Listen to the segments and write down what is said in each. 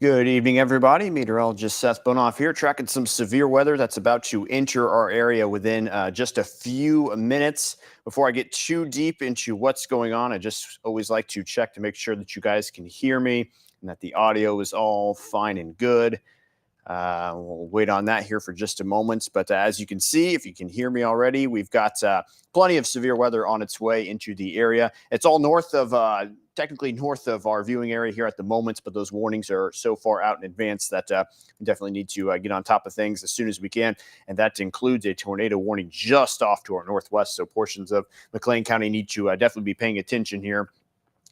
Good evening, everybody. Meteorologist Seth Bohnhoff here, tracking some severe weather that's about to enter our area within just a few minutes. Before I get too deep into what's going on, I just always like to check to make sure that you guys can hear me and that the audio is all fine and good. We'll wait on that here for just a moment. But as you can see, if you can hear me already, we've got plenty of severe weather on its way into the area. It's all technically north of our viewing area here at the moment, but those warnings are so far out in advance that we definitely need to get on top of things as soon as we can. And that includes a tornado warning just off to our northwest. So portions of McLean County need to definitely be paying attention here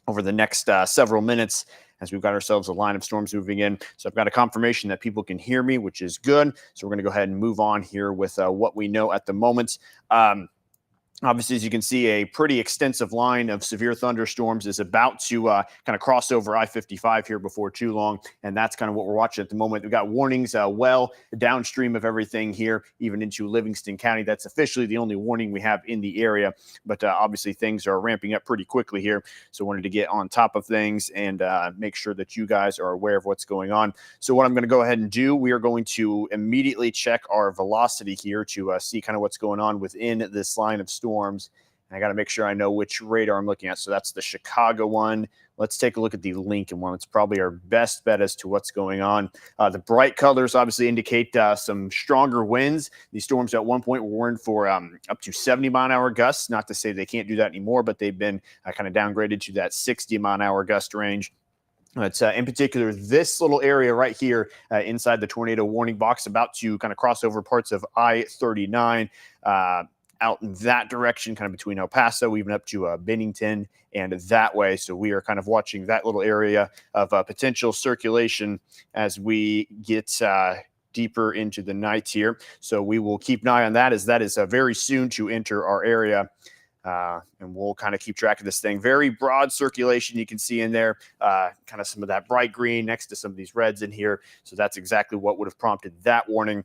over the next several minutes as we've got ourselves a line of storms moving in. So I've got a confirmation that people can hear me, which is good. So we're going to go ahead and move on here with what we know at the moment. Obviously, as you can see, a pretty extensive line of severe thunderstorms is about to kind of cross over I-55 here before too long, and that's kind of what we're watching at the moment. We've got warnings well downstream of everything here, even into Livingston County. That's officially the only warning we have in the area, but obviously things are ramping up pretty quickly here, so wanted to get on top of things and make sure that you guys are aware of what's going on. So what I'm going to go ahead and do, we are going to immediately check our velocity here to see kind of what's going on within this line of storms. And I got to make sure I know which radar I'm looking at. So that's the Chicago one. Let's take a look at the Lincoln one. It's probably our best bet as to what's going on. The bright colors obviously indicate some stronger winds. These storms at one point were warned for up to 70-mile-an-hour gusts. Not to say they can't do that anymore, but they've been kind of downgraded to that 60-mile-an-hour gust range. It's in particular this little area right here inside the tornado warning box, about to kind of cross over parts of I-39. Out in that direction, kind of between El Paso, even up to Bennington and that way. So we are kind of watching that little area of potential circulation as we get deeper into the night here. So we will keep an eye on that, as that is very soon to enter our area. And we'll kind of keep track of this thing. Very broad circulation you can see in there, kind of some of that bright green next to some of these reds in here. So that's exactly what would have prompted that warning.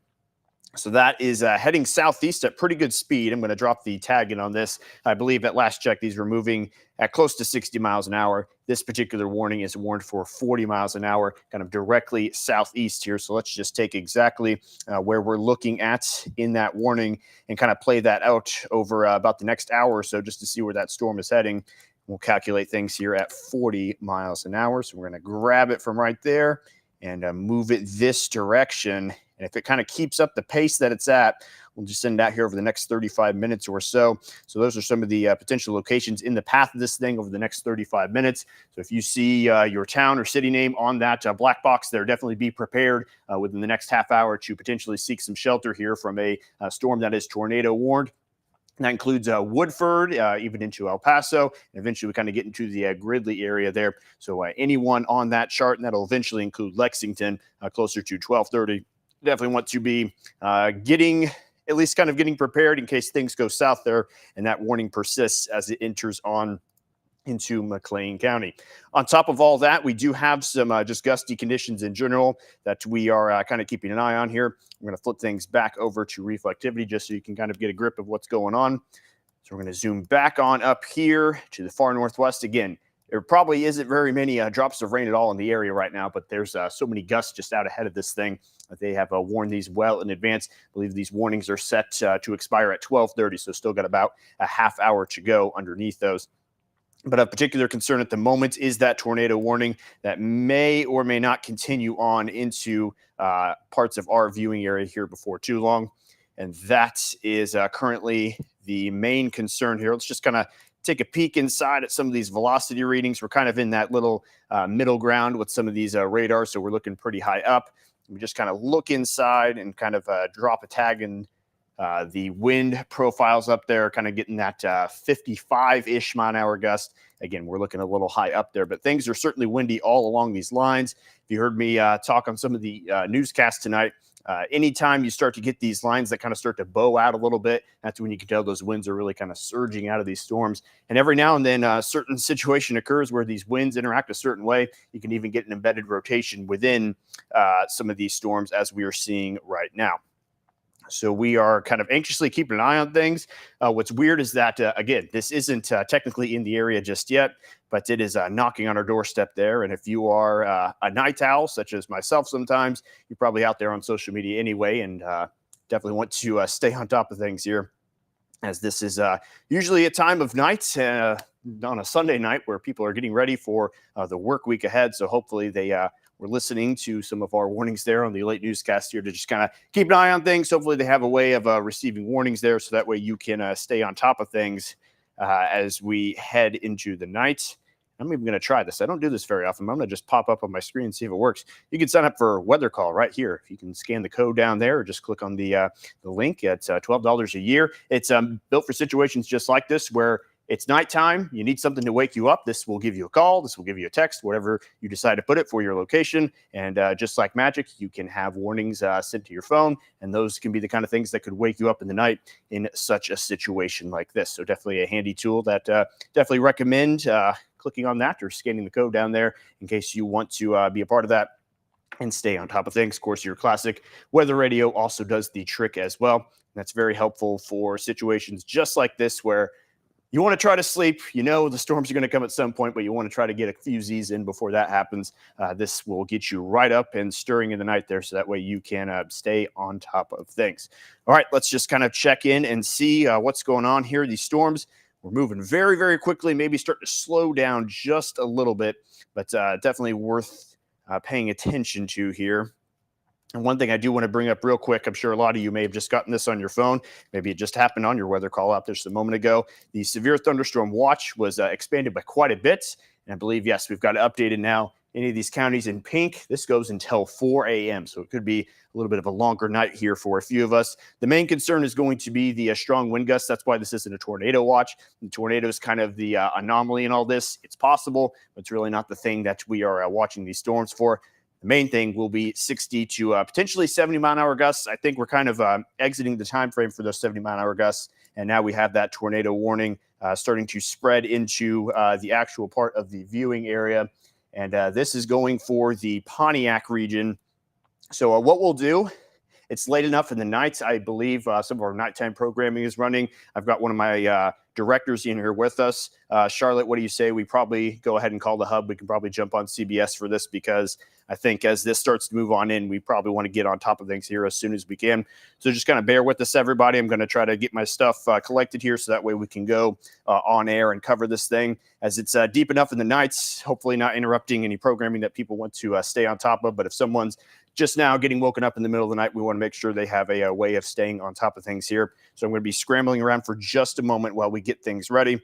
So that is heading southeast at pretty good speed. I'm going to drop the tag in on this. I believe at last check, these were moving at close to 60 miles an hour. This particular warning is warned for 40 miles an hour, kind of directly southeast here. So let's just take exactly where we're looking at in that warning and kind of play that out over about the next hour or so, just to see where that storm is heading. We'll calculate things here at 40 miles an hour. So we're going to grab it from right there and move it this direction. And if it kind of keeps up the pace that it's at, we'll just send it out here over the next 35 minutes or so. So those are some of the potential locations in the path of this thing over the next 35 minutes. So if you see your town or city name on that black box there, definitely be prepared within the next half hour to potentially seek some shelter here from a storm that is tornado warned. And that includes Woodford, even into El Paso, and eventually we kind of get into the Gridley area there. So anyone on that chart, and that'll eventually include Lexington, closer to 1230. Definitely want to be getting prepared in case things go south there and that warning persists as it enters on into McLean County. On top of all that, we do have some just gusty conditions in general that we are kind of keeping an eye on here. I'm going to flip things back over to reflectivity just so you can kind of get a grip of what's going on. So we're going to zoom back on up here to the far northwest again. There probably isn't very many drops of rain at all in the area right now, but there's so many gusts just out ahead of this thing that they have warned these well in advance. I believe these warnings are set to expire at 12:30, so still got about a half hour to go underneath those. But of particular concern at the moment is that tornado warning that may or may not continue on into parts of our viewing area here before too long. And that is currently the main concern here. Let's just kind of take a peek inside at some of these velocity readings. We're kind of in that little middle ground with some of these radars, so we're looking pretty high up. We just kind of look inside and kind of drop a tag in the wind profiles up there, kind of getting that 55-ish mile-an-hour gust. Again, we're looking a little high up there, but things are certainly windy all along these lines. If you heard me talk on some of the newscasts tonight, anytime you start to get these lines that kind of start to bow out a little bit, that's when you can tell those winds are really kind of surging out of these storms. And every now and then a certain situation occurs where these winds interact a certain way. You can even get an embedded rotation within some of these storms, as we are seeing right now. So we are kind of anxiously keeping an eye on things. What's weird is that, again, this isn't technically in the area just yet, but it is knocking on our doorstep there. And if you are a night owl, such as myself sometimes, you're probably out there on social media anyway, and definitely want to stay on top of things here, as this is usually a time of night on a Sunday night where people are getting ready for the work week ahead. So hopefully they were listening to some of our warnings there on the late newscast here to just kind of keep an eye on things. Hopefully they have a way of receiving warnings there, so that way you can stay on top of things as we head into the night. I'm even going to try this. I don't do this very often. I'm going to just pop up on my screen and see if it works. You can sign up for Weather Call right here. You can scan the code down there, or just click on the link. It's $12 a year. It's built for situations just like this, where it's nighttime, you need something to wake you up. This will give you a call. This will give you a text, whatever you decide to put it for your location. And just like magic, you can have warnings sent to your phone. And those can be the kind of things that could wake you up in the night in such a situation like this. So definitely a handy tool that definitely recommend clicking on that or scanning the code down there in case you want to be a part of that and stay on top of things. Of course, your classic weather radio also does the trick as well. That's very helpful for situations just like this, where you want to try to sleep. You know the storms are going to come at some point, but you want to try to get a few Z's in before that happens. This will get you right up and stirring in the night there, so that way you can stay on top of things. All right, let's just kind of check in and see what's going on here. These storms, we're moving very, very quickly, maybe start to slow down just a little bit, but definitely worth paying attention to here. And one thing I do want to bring up real quick, I'm sure a lot of you may have just gotten this on your phone. Maybe it just happened on your weather call out there just a moment ago. The severe thunderstorm watch was expanded by quite a bit. And I believe, yes, we've got it updated now. Any of these counties in pink, this goes until 4 a.m. So it could be a little bit of a longer night here for a few of us. The main concern is going to be the strong wind gusts. That's why this isn't a tornado watch. The tornado is kind of the anomaly in all this. It's possible, but it's really not the thing that we are watching these storms for. The main thing will be 60 to potentially 70-mile-an-hour gusts. I think we're kind of exiting the time frame for those 70-mile-an-hour gusts, and now we have that tornado warning starting to spread into the actual part of the viewing area. And this is going for the Pontiac region. So what we'll do, it's late enough in the night. I believe some of our nighttime programming is running. I've got one of my directors in here with us. Charlotte, what do you say we probably go ahead and call the hub? We can probably jump on CBS for this, because I think as this starts to move on in, we probably want to get on top of things here as soon as we can. So just kind of bear with us, everybody. I'm going to try to get my stuff collected here, so that way we can go on air and cover this thing, as it's deep enough in the nights, hopefully not interrupting any programming that people want to stay on top of. But if someone's just now getting woken up in the middle of the night, we want to make sure they have a way of staying on top of things here. So I'm going to be scrambling around for just a moment while we get things ready.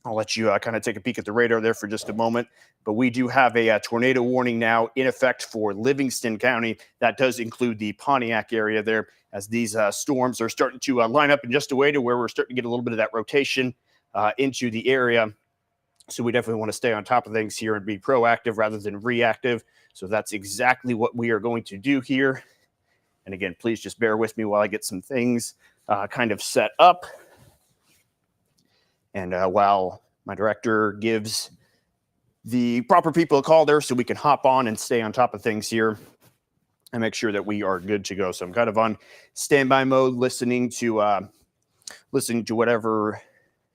I'll let you kind of take a peek at the radar there for just a moment. But we do have a tornado warning now in effect for Livingston County. That does include the Pontiac area there, as these storms are starting to line up in just a way to where we're starting to get a little bit of that rotation into the area. So we definitely want to stay on top of things here and be proactive rather than reactive. So that's exactly what we are going to do here. And again, please just bear with me while I get some things kind of set up. And while my director gives the proper people a call there, so we can hop on and stay on top of things here and make sure that we are good to go. So I'm kind of on standby mode, listening to whatever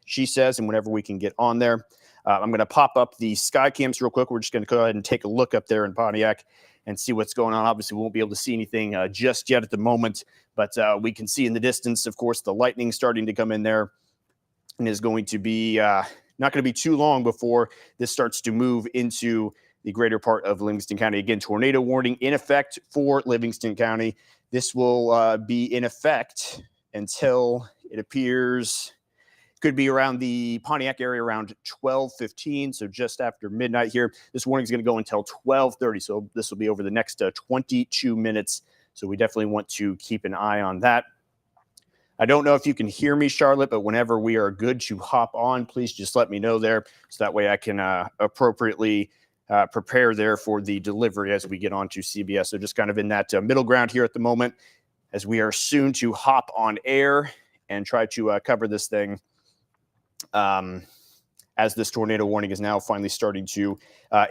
she says and whenever we can get on there. I'm going to pop up the sky cams real quick. We're just going to go ahead and take a look up there in Pontiac and see what's going on. Obviously, we won't be able to see anything just yet at the moment, but we can see in the distance, of course, the lightning starting to come in there. And is going to be not going to be too long before this starts to move into the greater part of Livingston County. Again, tornado warning in effect for Livingston County. This will be in effect until it appears could be around the Pontiac area around 12:15, so just after midnight here. This warning is going to go until 12:30, so this will be over the next 22 minutes. So we definitely want to keep an eye on that. I don't know if you can hear me, Charlotte, but whenever we are good to hop on, please just let me know there, so that way I can appropriately prepare there for the delivery as we get on to CBS. So just kind of in that middle ground here at the moment, as we are soon to hop on air and try to cover this thing as this tornado warning is now finally starting to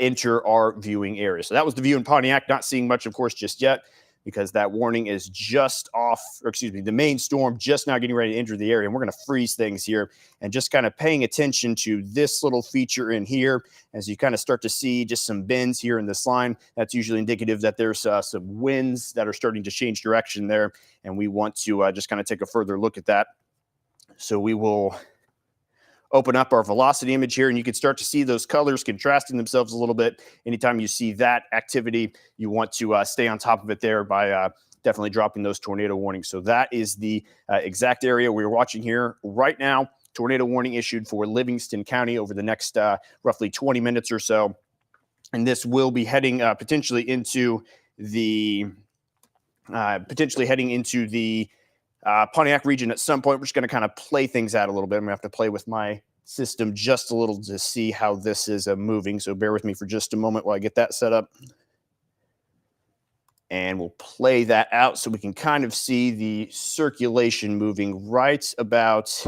enter our viewing area. So that was the view in Pontiac. Not seeing much, of course, just yet. because that warning is just off, or excuse me, the main storm just now getting ready to enter the area. And we're going to freeze things here and just kind of paying attention to this little feature in here as you kind of start to see just some bends here in this line. That's usually indicative that there's some winds that are starting to change direction there. And we want to just kind of take a further look at that. So we will open up our velocity image here, and you can start to see those colors contrasting themselves a little bit. Anytime you see that activity, you want to stay on top of it there by definitely dropping those tornado warnings. So that is the exact area we're watching here right now. Tornado warning issued for Livingston County over the next roughly 20 minutes or so. And this will be heading potentially into the Pontiac region at some point. We're just going to kind of play things out a little bit. I'm going to have to play with my system just a little to see how this is moving. So bear with me for just a moment while I get that set up. And we'll play that out so we can kind of see the circulation moving right about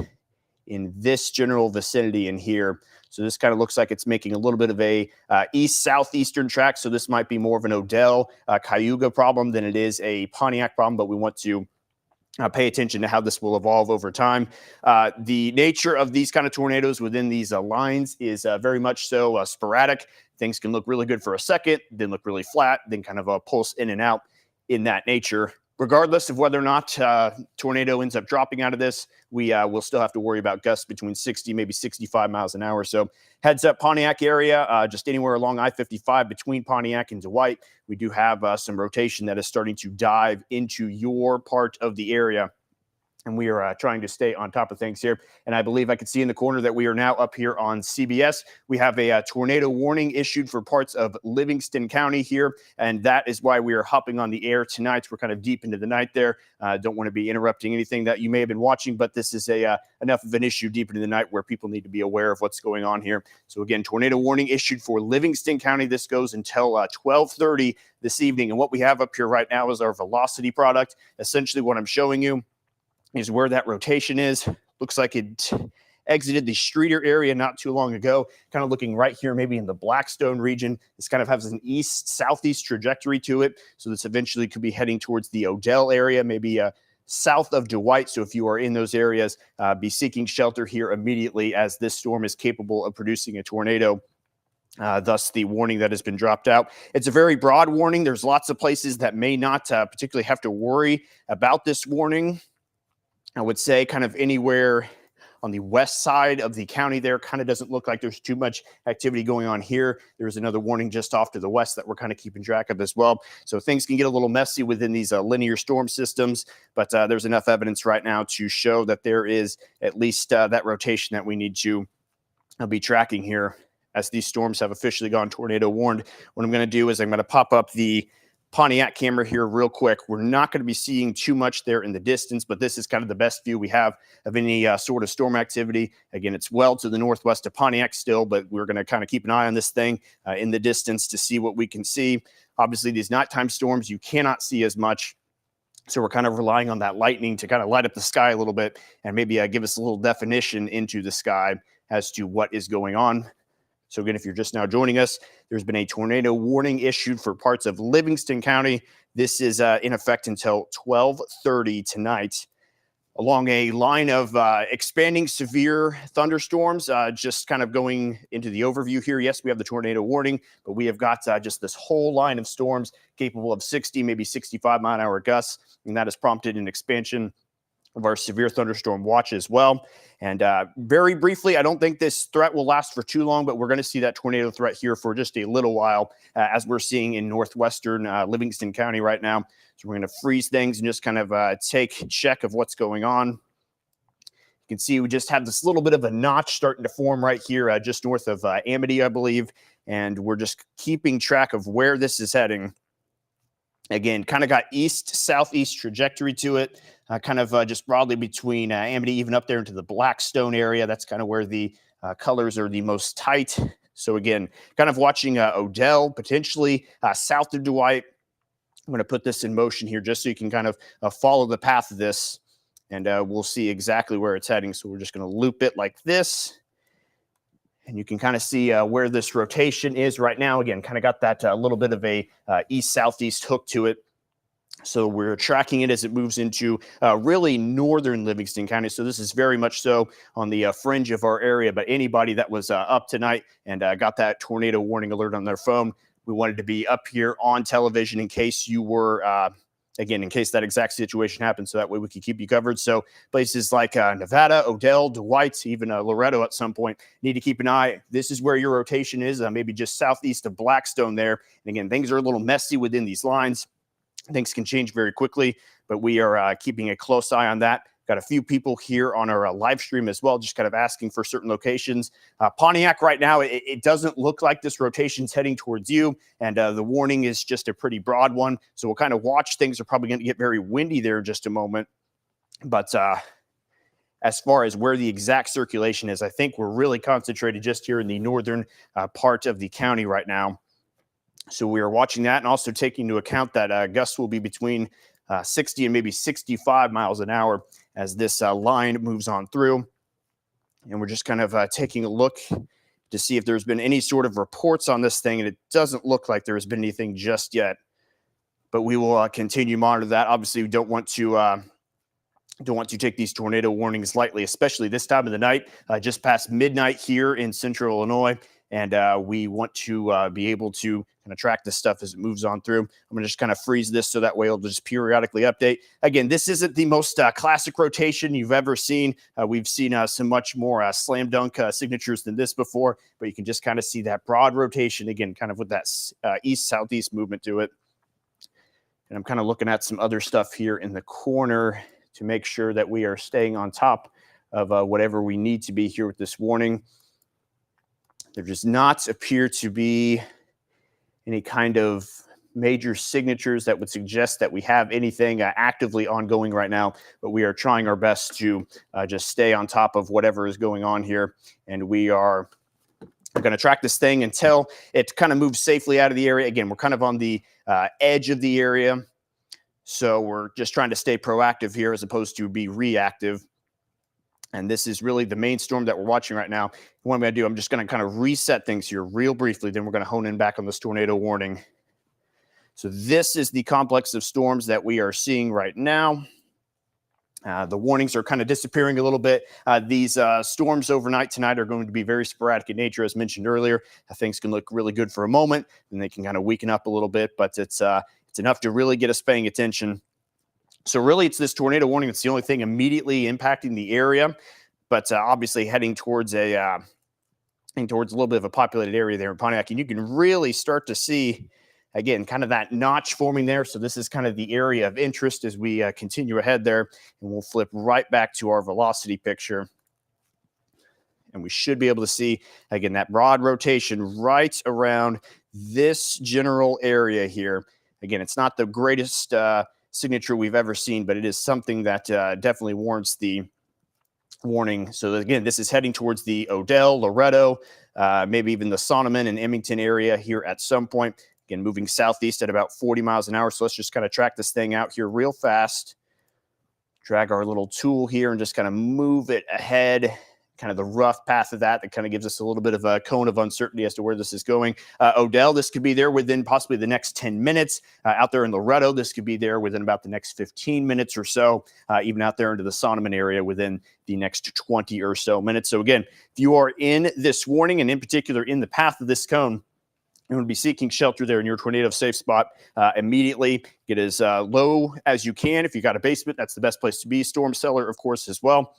in this general vicinity in here. So this kind of looks like it's making a little bit of a east-southeastern track. So this might be more of an Odell, Cayuga problem than it is a Pontiac problem, but we want to pay attention to how this will evolve over time. The nature of these kind of tornadoes within these lines is very much so sporadic. Things can look really good for a second, then look really flat, then kind of pulse in and out in that nature. Regardless of whether or not tornado ends up dropping out of this, we will still have to worry about gusts between 60, maybe 65 miles an hour. So heads up Pontiac area, just anywhere along I-55 between Pontiac and Dwight, we do have some rotation that is starting to dive into your part of the area. And we are trying to stay on top of things here. And I believe I can see in the corner that we are now up here on CBS. We have a tornado warning issued for parts of Livingston County here. And that is why we are hopping on the air tonight. We're kind of deep into the night there. Don't want to be interrupting anything that you may have been watching, but this is enough of an issue deep into the night where people need to be aware of what's going on here. So again, tornado warning issued for Livingston County. This goes until 12:30 this evening. And what we have up here right now is our velocity product. Essentially what I'm showing you is where that rotation is. Looks like it exited the Streeter area not too long ago, kind of looking right here, maybe in the Blackstone region. This kind of has an east-southeast trajectory to it. So this eventually could be heading towards the Odell area, maybe south of Dwight. So if you are in those areas, be seeking shelter here immediately as this storm is capable of producing a tornado. Thus the warning that has been dropped out. It's a very broad warning. There's lots of places that may not particularly have to worry about this warning. I would say kind of anywhere on the west side of the county there kind of doesn't look like there's too much activity going on here. There's another warning just off to the west that we're kind of keeping track of as well. So things can get a little messy within these linear storm systems, but there's enough evidence right now to show that there is at least that rotation that we need to be tracking here as these storms have officially gone tornado warned. What I'm going to do is I'm going to pop up the Pontiac camera here real quick. We're not going to be seeing too much there in the distance, but this is kind of the best view we have of any sort of storm activity. Again, it's well to the northwest of Pontiac still, but we're going to kind of keep an eye on this thing in the distance to see what we can see. Obviously, these nighttime storms, you cannot see as much. So we're kind of relying on that lightning to kind of light up the sky a little bit and maybe give us a little definition into the sky as to what is going on. So again, if you're just now joining us, there's been a tornado warning issued for parts of Livingston County. This is in effect until 12:30 tonight. Along a line of expanding severe thunderstorms, just kind of going into the overview here. Yes, we have the tornado warning, but we have got just this whole line of storms capable of 60, maybe 65-mile-an-hour gusts, and that has prompted an expansion of our severe thunderstorm watch as well. And very briefly, I don't think this threat will last for too long, but we're going to see that tornado threat here for just a little while, as we're seeing in northwestern Livingston County right now. So we're going to freeze things and just kind of take check of what's going on. You can see we just have this little bit of a notch starting to form right here just north of Amity, I believe. And we're just keeping track of where this is heading. Again, kind of got east-southeast trajectory to it, kind of just broadly between Amity, even up there into the Blackstone area. That's kind of where the colors are the most tight. So again, kind of watching Odell, potentially south of Dwight. I'm going to put this in motion here just so you can kind of follow the path of this, and we'll see exactly where it's heading. So we're just going to loop it like this. And you can kind of see where this rotation is right now. Again, kind of got that little bit of a east-southeast hook to it. So we're tracking it as it moves into really northern Livingston County. So this is very much so on the fringe of our area. But anybody that was up tonight and got that tornado warning alert on their phone, we wanted to be up here on television in case you were, again, in case that exact situation happened. So that way we could keep you covered. So places like Nevada, Odell, Dwight, even Loretto at some point need to keep an eye. This is where your rotation is, maybe just southeast of Blackstone there. And again, things are a little messy within these lines. Things can change very quickly, but we are keeping a close eye on that. Got a few people here on our live stream as well, just kind of asking for certain locations. Pontiac right now, it doesn't look like this rotation's heading towards you, and the warning is just a pretty broad one. So we'll kind of watch. Things are probably going to get very windy there in just a moment. But as far as where the exact circulation is, I think we're really concentrated just here in the northern part of the county right now. So we are watching that and also taking into account that gusts will be between 60 and maybe 65 miles an hour as this line moves on through. And we're just kind of taking a look to see if there's been any sort of reports on this thing. And it doesn't look like there has been anything just yet. But we will continue to monitor that. Obviously, we don't want to take these tornado warnings lightly, especially this time of the night, just past midnight here in central Illinois. And we want to be able to kind of track this stuff as it moves on through. I'm going to just kind of freeze this so that way it'll just periodically update. Again, this isn't the most classic rotation you've ever seen. We've seen some much more slam dunk signatures than this before, but you can just kind of see that broad rotation again, kind of with that east-southeast movement to it. And I'm kind of looking at some other stuff here in the corner to make sure that we are staying on top of whatever we need to be here with this warning. There does not appear to be any kind of major signatures that would suggest that we have anything actively ongoing right now, but we are trying our best to just stay on top of whatever is going on here. And we are going to track this thing until it kind of moves safely out of the area. Again, we're kind of on the edge of the area. So we're just trying to stay proactive here as opposed to be reactive. And this is really the main storm that we're watching right now. What I'm going to do, I'm just going to kind of reset things here real briefly. Then we're going to hone in back on this tornado warning. So this is the complex of storms that we are seeing right now. The warnings are kind of disappearing a little bit. These storms overnight tonight are going to be very sporadic in nature, as mentioned earlier. Things can look really good for a moment, and they can kind of weaken up a little bit, but it's enough to really get us paying attention. So really, it's this tornado warning that's the only thing immediately impacting the area, but obviously heading towards a little bit of a populated area there in Pontiac, and you can really start to see, again, kind of that notch forming there. So this is kind of the area of interest as we continue ahead there, and we'll flip right back to our velocity picture. And we should be able to see, again, that broad rotation right around this general area here. Again, it's not the greatest signature we've ever seen, but it is something that definitely warrants the warning. So again, this is heading towards the Odell, Loretto, maybe even the Sonneman and Emmington area here at some point. Again, moving southeast at about 40 miles an hour. So let's just kind of track this thing out here real fast. Drag our little tool here and just kind of move it ahead. Kind of the rough path of that kind of gives us a little bit of a cone of uncertainty as to where this is going. Odell, this could be there within possibly the next 10 minutes. Out there in Loretto, this could be there within about the next 15 minutes or so. Even out there into the Sonneman area within the next 20 or so minutes. So again, if you are in this warning and in particular in the path of this cone, you want to be seeking shelter there in your tornado safe spot immediately. Get as low as you can. If you got a basement, that's the best place to be. Storm cellar, of course, as well.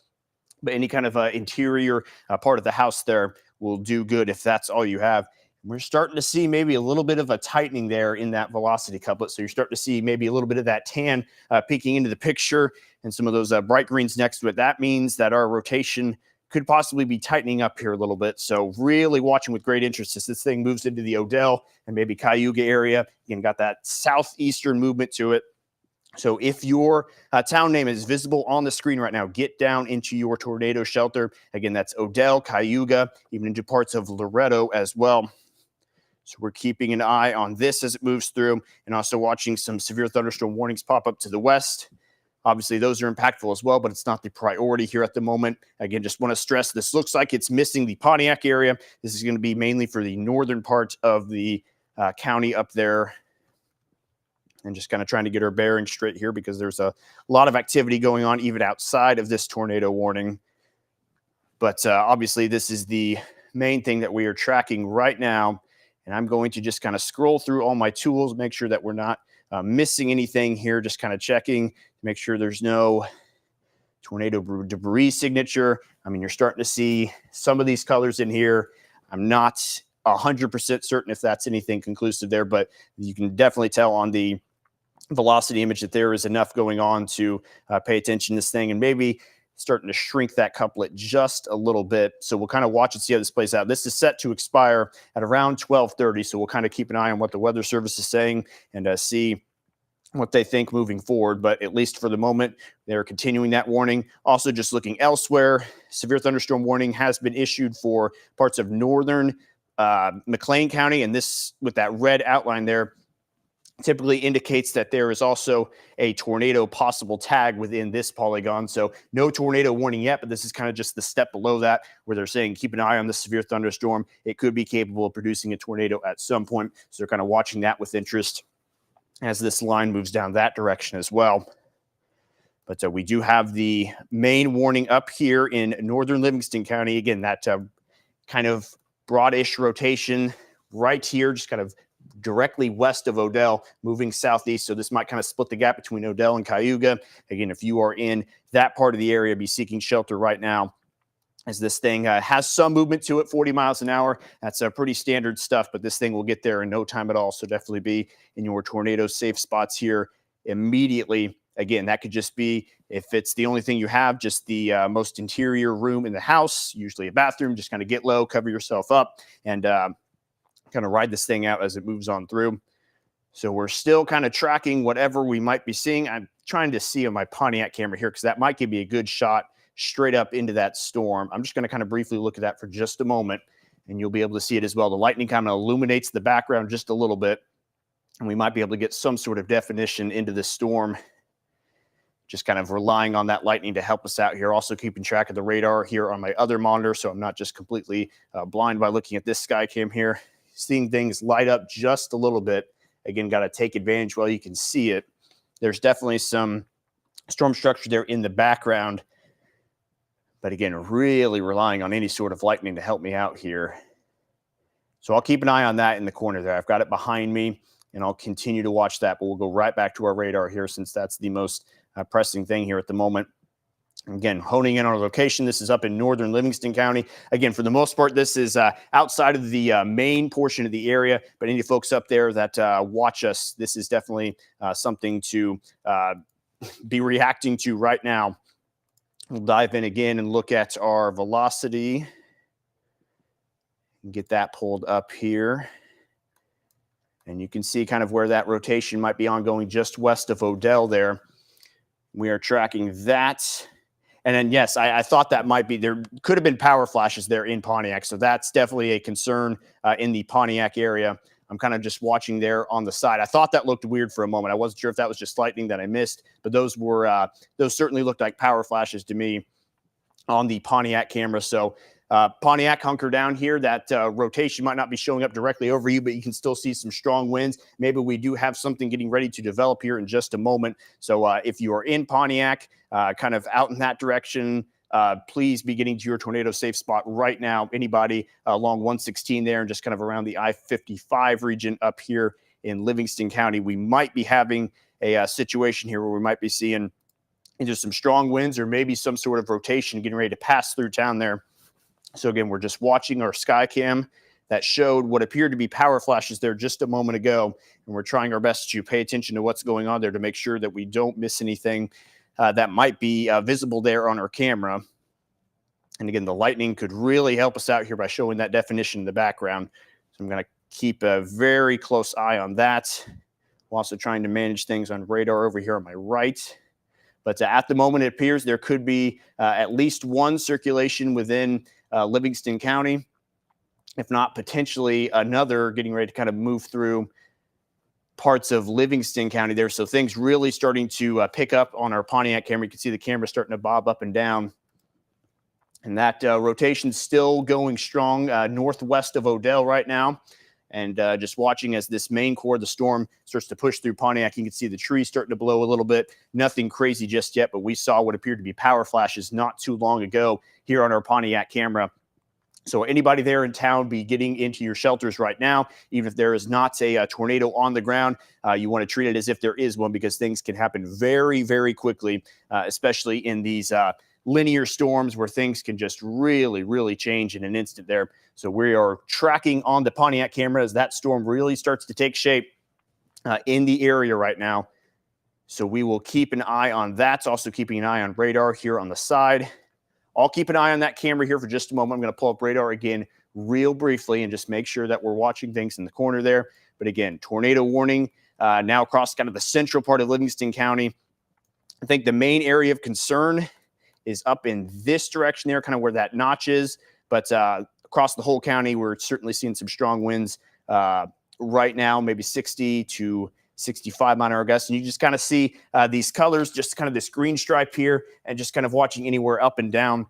But any kind of interior part of the house there will do good if that's all you have. We're starting to see maybe a little bit of a tightening there in that velocity couplet. So you're starting to see maybe a little bit of that tan peeking into the picture and some of those bright greens next to it. That means that our rotation could possibly be tightening up here a little bit. So really watching with great interest as this thing moves into the Odell and maybe Cayuga area. Again, got that southeastern movement to it. So if your town name is visible on the screen right now, get down into your tornado shelter. Again, that's Odell, Cayuga, even into parts of Loretto as well. So we're keeping an eye on this as it moves through and also watching some severe thunderstorm warnings pop up to the west. Obviously, those are impactful as well, but it's not the priority here at the moment. Again, just want to stress this looks like it's missing the Pontiac area. This is going to be mainly for the northern part of the county up there. and just kind of trying to get our bearings straight here because there's a lot of activity going on even outside of this tornado warning. But obviously, this is the main thing that we are tracking right now. And I'm going to just kind of scroll through all my tools, make sure that we're not missing anything here, just kind of checking to make sure there's no tornado debris signature. I mean, you're starting to see some of these colors in here. I'm not 100% certain if that's anything conclusive there, but you can definitely tell on the velocity image that there is enough going on to pay attention to this thing, and maybe starting to shrink that couplet just a little bit. So we'll kind of watch and see how this plays out. This is set to expire at around 12:30, so we'll kind of keep an eye on what the Weather Service is saying and see what they think moving forward. But at least for the moment, they're continuing that warning. Also, just looking elsewhere, severe thunderstorm warning has been issued for parts of northern McLean County, and this, with that red outline there, typically indicates that there is also a tornado possible tag within this polygon. So no tornado warning yet, but this is kind of just the step below that where they're saying keep an eye on the severe thunderstorm. It could be capable of producing a tornado at some point. So they're kind of watching that with interest as this line moves down that direction as well. But we do have the main warning up here in northern Livingston County. Again, that kind of broadish rotation right here, just kind of directly west of Odell, moving southeast. So this might kind of split the gap between Odell and Cayuga. Again, if you are in that part of the area, be seeking shelter right now, as this thing has some movement to it, 40 miles an hour. That's pretty standard stuff, but this thing will get there in no time at all. So definitely be in your tornado safe spots here immediately. Again, that could just be, if it's the only thing you have, just the most interior room in the house, usually a bathroom. Just kind of get low, cover yourself up, and kind of ride this thing out as it moves on through. So we're still kind of tracking whatever we might be seeing. I'm trying to see on my Pontiac camera here because that might give me a good shot straight up into that storm. I'm just going to kind of briefly look at that for just a moment, and you'll be able to see it as well. The lightning kind of illuminates the background just a little bit, and we might be able to get some sort of definition into this storm, just kind of relying on that lightning to help us out here. Also keeping track of the radar here on my other monitor, so I'm not just completely blind by looking at this sky cam here. Seeing things light up just a little bit. Again, got to take advantage while you can see it. There's definitely some storm structure there in the background, but again, really relying on any sort of lightning to help me out here. So I'll keep an eye on that in the corner there. I've got it behind me, and I'll continue to watch that, but we'll go right back to our radar here since that's the most pressing thing here at the moment. Again, honing in on our location. This is up in northern Livingston County. Again, for the most part, this is outside of the main portion of the area, but any folks up there that watch us, this is definitely something to be reacting to right now. We'll dive in again and look at our velocity and get that pulled up here. And you can see kind of where that rotation might be ongoing just west of Odell there. We are tracking that. And then, yes, I thought that might be, there could have been power flashes there in Pontiac. So that's definitely a concern in the Pontiac area. I'm kind of just watching there on the side. I thought that looked weird for a moment. I wasn't sure if that was just lightning that I missed, but those certainly looked like power flashes to me on the Pontiac camera. So Pontiac, hunker down here. That rotation might not be showing up directly over you, but you can still see some strong winds. Maybe we do have something getting ready to develop here in just a moment. So if you are in Pontiac, kind of out in that direction, please be getting to your tornado safe spot right now. Anybody along 116 there and just kind of around the I-55 region up here in Livingston County, we might be having a situation here where we might be seeing either some strong winds or maybe some sort of rotation getting ready to pass through town there. So again, we're just watching our sky cam that showed what appeared to be power flashes there just a moment ago. And we're trying our best to pay attention to what's going on there to make sure that we don't miss anything that might be visible there on our camera. And again, the lightning could really help us out here by showing that definition in the background. So I'm going to keep a very close eye on that. I'm also trying to manage things on radar over here on my right. But at the moment, it appears there could be at least one circulation within Livingston County, if not potentially another getting ready to kind of move through parts of Livingston County there. So things really starting to pick up on our Pontiac camera. You can see the camera starting to bob up and down. And that rotation still going strong northwest of Odell right now. And just watching as this main core of the storm starts to push through Pontiac. You can see the trees starting to blow a little bit. Nothing crazy just yet, but we saw what appeared to be power flashes not too long ago here on our Pontiac camera. So anybody there in town, be getting into your shelters right now. Even if there is not a tornado on the ground, you want to treat it as if there is one, because things can happen very, very quickly, especially in these linear storms where things can just really, really change in an instant there. So we are tracking on the Pontiac camera as that storm really starts to take shape in the area right now. So we will keep an eye on that. Also keeping an eye on radar here on the side. I'll keep an eye on that camera here for just a moment. I'm going to pull up radar again real briefly and just make sure that we're watching things in the corner there. But again, tornado warning now across kind of the central part of Livingston County. I think the main area of concern is up in this direction there, kind of where that notch is. But across the whole county, we're certainly seeing some strong winds right now, maybe 60 to 65 mile an hour gusts. And you just kind of see these colors, just kind of this green stripe here, and just kind of watching anywhere up and down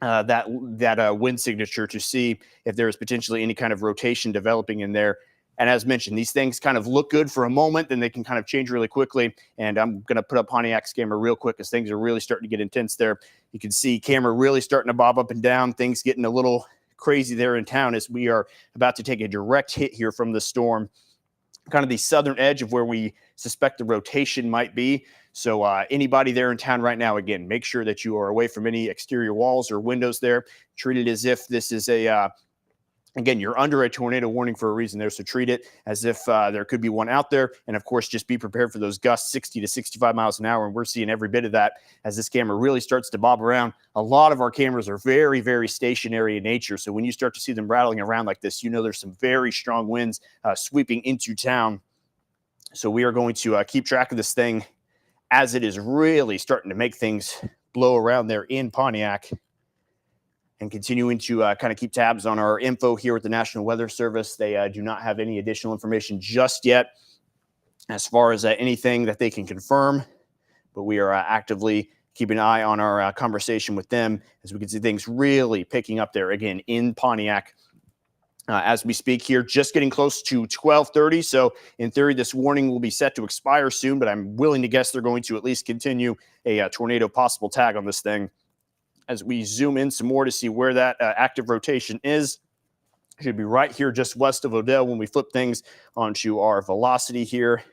that wind signature to see if there is potentially any kind of rotation developing in there. And as mentioned, these things kind of look good for a moment, then they can kind of change really quickly. And I'm going to put up Pontiac's camera real quick as things are really starting to get intense there. You can see camera really starting to bob up and down, things getting a little crazy there in town as we are about to take a direct hit here from the storm, kind of the southern edge of where we suspect the rotation might be. So anybody there in town right now, again, make sure that you are away from any exterior walls or windows there. Treat it as if this is again, you're under a tornado warning for a reason there, so treat it as if there could be one out there. And of course, just be prepared for those gusts 60 to 65 miles an hour. And we're seeing every bit of that as this camera really starts to bob around. A lot of our cameras are very, very stationary in nature. So when you start to see them rattling around like this, you know there's some very strong winds sweeping into town. So we are going to keep track of this thing as it is really starting to make things blow around there in Pontiac, and continuing to kind of keep tabs on our info here with the National Weather Service. They do not have any additional information just yet as far as anything that they can confirm, but we are actively keeping an eye on our conversation with them as we can see things really picking up there again in Pontiac. As we speak here, just getting close to 12:30. So in theory, this warning will be set to expire soon, but I'm willing to guess they're going to at least continue a tornado possible tag on this thing. As we zoom in some more to see where that active rotation is, should be right here just west of Odell when we flip things onto our velocity here.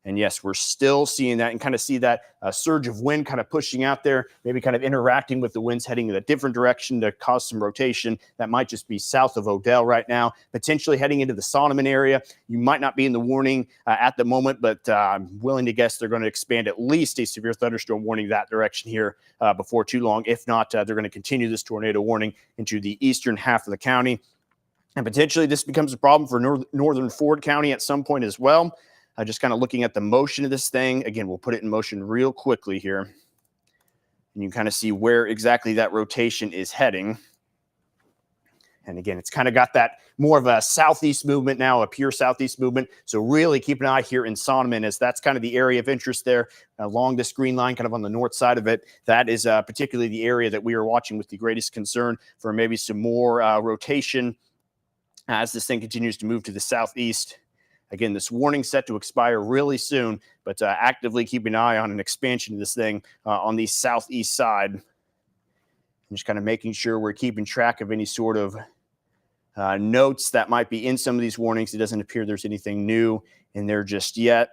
And yes, we're still seeing that and kind of see that surge of wind kind of pushing out there, maybe kind of interacting with the winds heading in a different direction to cause some rotation. That might just be south of Odell right now, potentially heading into the Sonneman area. You might not be in the warning at the moment, but I'm willing to guess they're going to expand at least a severe thunderstorm warning that direction here before too long. If not, they're going to continue this tornado warning into the eastern half of the county. And potentially this becomes a problem for northern Ford County at some point as well. Just kind of looking at the motion of this thing. Again, we'll put it in motion real quickly here. And you kind of see where exactly that rotation is heading. And again, it's kind of got that more of a southeast movement now, a pure southeast movement. So really keep an eye here in Sonneman, as that's kind of the area of interest there along this green line, kind of on the north side of it. That is particularly the area that we are watching with the greatest concern for maybe some more rotation as this thing continues to move to the southeast. Again, this warning set to expire really soon, but actively keeping an eye on an expansion of this thing on the southeast side. And just kind of making sure we're keeping track of any sort of notes that might be in some of these warnings. It doesn't appear there's anything new in there just yet.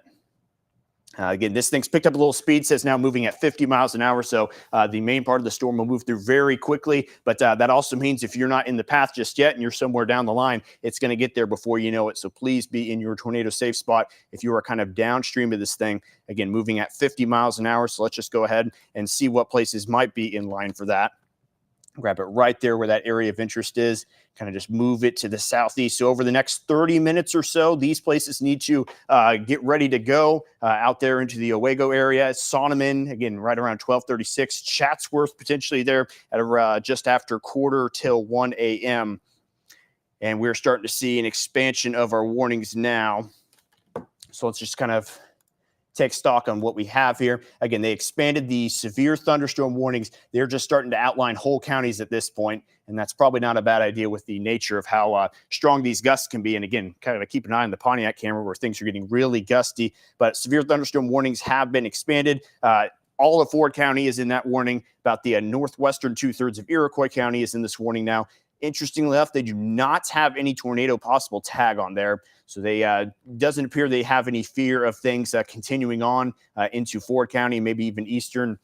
Again, this thing's picked up a little speed, says now moving at 50 miles an hour. So the main part of the storm will move through very quickly. But that also means if you're not in the path just yet and you're somewhere down the line, it's going to get there before you know it. So please be in your tornado safe spot if you are kind of downstream of this thing. Again, moving at 50 miles an hour. So let's just go ahead and see what places might be in line for that. Grab it right there where that area of interest is. Kind of just move it to the southeast. So over the next 30 minutes or so, these places need to get ready to go out there into the Owego area. Sonneman, again, right around 12:36. Chatsworth potentially there at just after 1:45 a.m. And we're starting to see an expansion of our warnings now. So let's just kind of take stock on what we have here. Again, they expanded the severe thunderstorm warnings. They're just starting to outline whole counties at this point, and that's probably not a bad idea with the nature of how strong these gusts can be. And again, kind of keep an eye on the Pontiac camera where things are getting really gusty, but severe thunderstorm warnings have been expanded. All of Ford County is in that warning. About the northwestern 2/3 of Iroquois County is in this warning now. Interestingly enough, they do not have any tornado possible tag on there. So they doesn't appear they have any fear of things continuing on into Ford County, maybe even eastern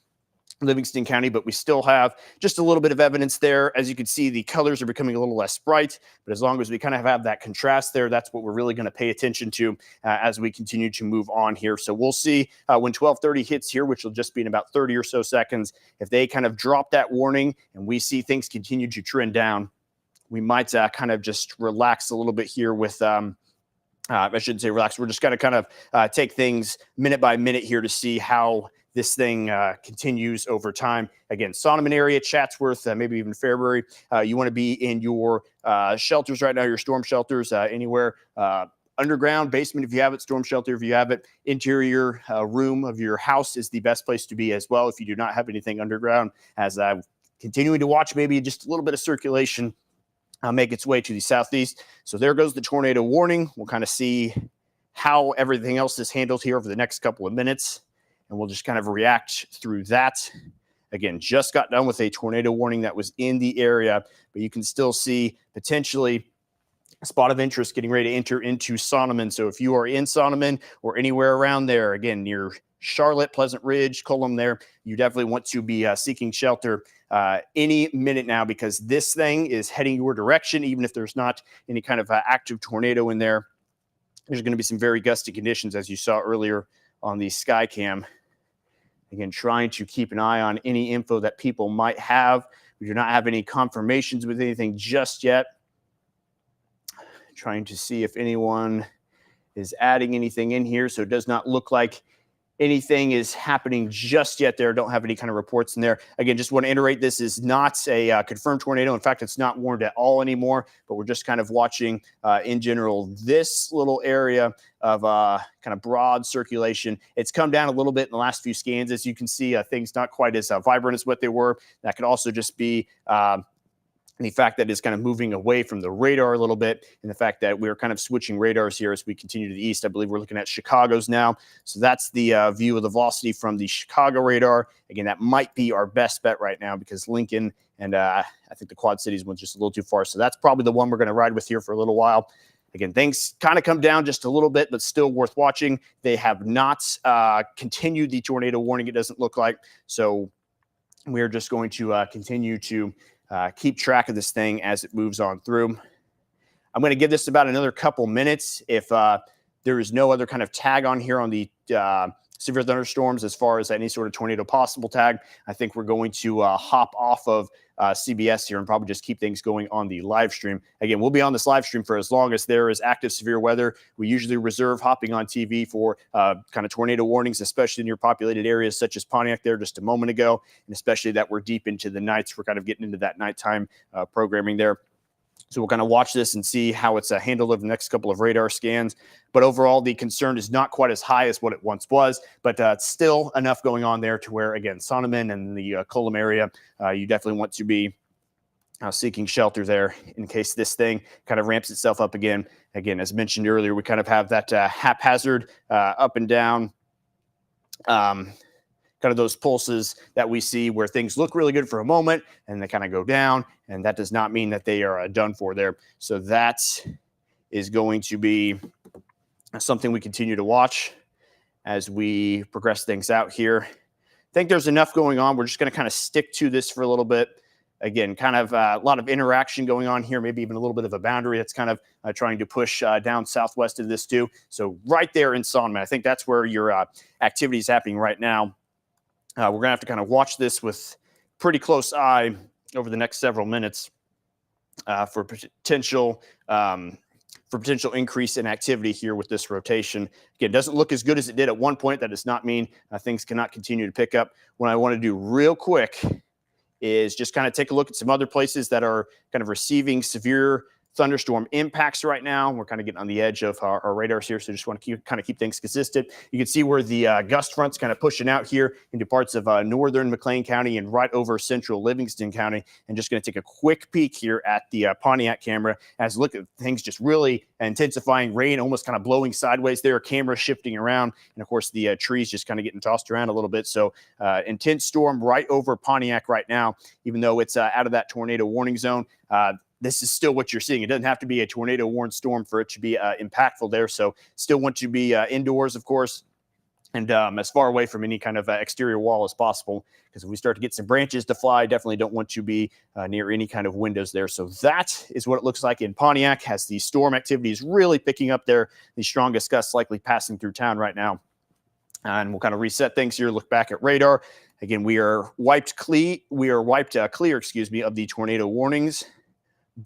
Livingston County, but we still have just a little bit of evidence there. As you can see, the colors are becoming a little less bright, but as long as we kind of have that contrast there, that's what we're really going to pay attention to as we continue to move on here. So we'll see when 12:30 hits here, which will just be in about 30 or so seconds, if they kind of drop that warning and we see things continue to trend down, we might kind of just relax a little bit here with I shouldn't say relax. We're just going to kind of take things minute by minute here to see how this thing continues over time. Again, Sonneman area, Chatsworth, maybe even Fairbury. You want to be in your shelters right now, your storm shelters, anywhere underground, basement if you have it, storm shelter if you have it, interior room of your house is the best place to be as well if you do not have anything underground. As continuing to watch maybe just a little bit of circulation make its way to the southeast. So there goes the tornado warning. We'll kind of see how everything else is handled here over the next couple of minutes, and we'll just kind of react through that. Again, just got done with a tornado warning that was in the area, but you can still see potentially a spot of interest getting ready to enter into Sonneman. So if you are in Sonneman or anywhere around there, again, near Charlotte, Pleasant Ridge, Cullum there, you definitely want to be seeking shelter any minute now, because this thing is heading your direction. Even if there's not any kind of active tornado in there, there's going to be some very gusty conditions, as you saw earlier on the sky cam. Again, trying to keep an eye on any info that people might have. We do not have any confirmations with anything just yet. Trying to see if anyone is adding anything in here. So it does not look like anything is happening just yet there. Don't have any kind of reports in there. Again, just want to iterate, this is not a confirmed tornado. In fact, it's not warned at all anymore, but we're just kind of watching in general this little area of kind of broad circulation. It's come down a little bit in the last few scans. As you can see, things not quite as vibrant as what they were. That could also just be the fact that it's kind of moving away from the radar a little bit, and the fact that we're kind of switching radars here as we continue to the east. I believe we're looking at Chicago's now. So that's the view of the velocity from the Chicago radar. Again, that might be our best bet right now, because Lincoln and I think the Quad Cities one's just a little too far. So that's probably the one we're going to ride with here for a little while. Again, things kind of come down just a little bit, but still worth watching. They have not continued the tornado warning, it doesn't look like. So we're just going to continue to keep track of this thing as it moves on through. I'm going to give this about another couple minutes. If there is no other kind of tag on here on the severe thunderstorms as far as any sort of tornado possible tag, I think we're going to hop off of CBS here and probably just keep things going on the live stream. Again, we'll be on this live stream for as long as there is active severe weather. We usually reserve hopping on TV for kind of tornado warnings, especially in your populated areas such as Pontiac there just a moment ago, and especially that we're deep into the nights. We're kind of getting into that nighttime programming there. So we'll kind of watch this and see how it's handled over the next couple of radar scans. But overall, the concern is not quite as high as what it once was, but it's still enough going on there to where, again, Sonneman and the Cullum area, you definitely want to be seeking shelter there in case this thing kind of ramps itself up again. Again, as mentioned earlier, we kind of have that haphazard up and down kind of those pulses that we see where things look really good for a moment and they kind of go down, and that does not mean that they are done for there. So that is going to be something we continue to watch as we progress things out here. I think there's enough going on. We're just going to kind of stick to this for a little bit. Again, kind of a lot of interaction going on here, maybe even a little bit of a boundary that's kind of trying to push down southwest of this too. So right there in Sonneman, I think that's where your activity is happening right now. We're going to have to kind of watch this with pretty close eye over the next several minutes for potential increase in activity here with this rotation. Again, it doesn't look as good as it did at one point. That does not mean things cannot continue to pick up. What I want to do real quick is just kind of take a look at some other places that are kind of receiving severe thunderstorm impacts right now. We're kind of getting on the edge of our radars here, so just want to keep things consistent. You can see where the gust front's kind of pushing out here into parts of northern McLean County and right over central Livingston County. And just going to take a quick peek here at the Pontiac camera as look at things just really intensifying, rain almost kind of blowing sideways there, camera shifting around, and of course the trees just kind of getting tossed around a little bit. So intense storm right over Pontiac right now, even though it's out of that tornado warning zone. This is still what you're seeing. It doesn't have to be a tornado warned storm for it to be impactful there. So still want to be indoors, of course, and as far away from any kind of exterior wall as possible, because if we start to get some branches to fly, definitely don't want to be near any kind of windows there. So that is what it looks like in Pontiac as the storm activity is really picking up there. The strongest gusts likely passing through town right now. And we'll kind of reset things here, look back at radar. Again, we are wiped clear, of the tornado warnings.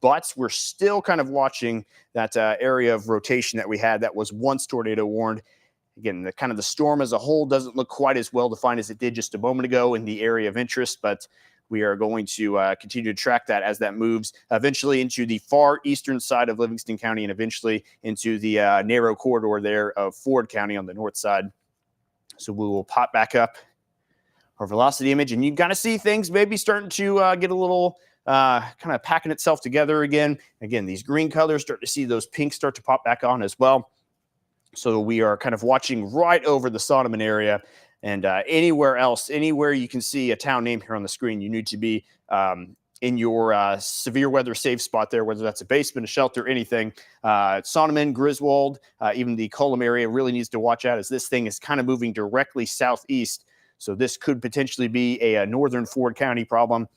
But we're still kind of watching that area of rotation that we had that was once tornado warned. Again, the storm as a whole doesn't look quite as well defined as it did just a moment ago in the area of interest, but we are going to continue to track that as that moves eventually into the far eastern side of Livingston County and eventually into the narrow corridor there of Ford County on the north side. So we will pop back up our velocity image, and you kind of see things maybe starting to get a little kind of packing itself together again. Again, these green colors, start to see those pinks start to pop back on as well. So we are kind of watching right over the Sonneman area, and anywhere else, anywhere you can see a town name here on the screen, you need to be in your severe weather safe spot there, whether that's a basement, a shelter, anything. Sonneman, Griswold, even the Cullum area really needs to watch out as this thing is kind of moving directly southeast. So this could potentially be a northern Ford County problem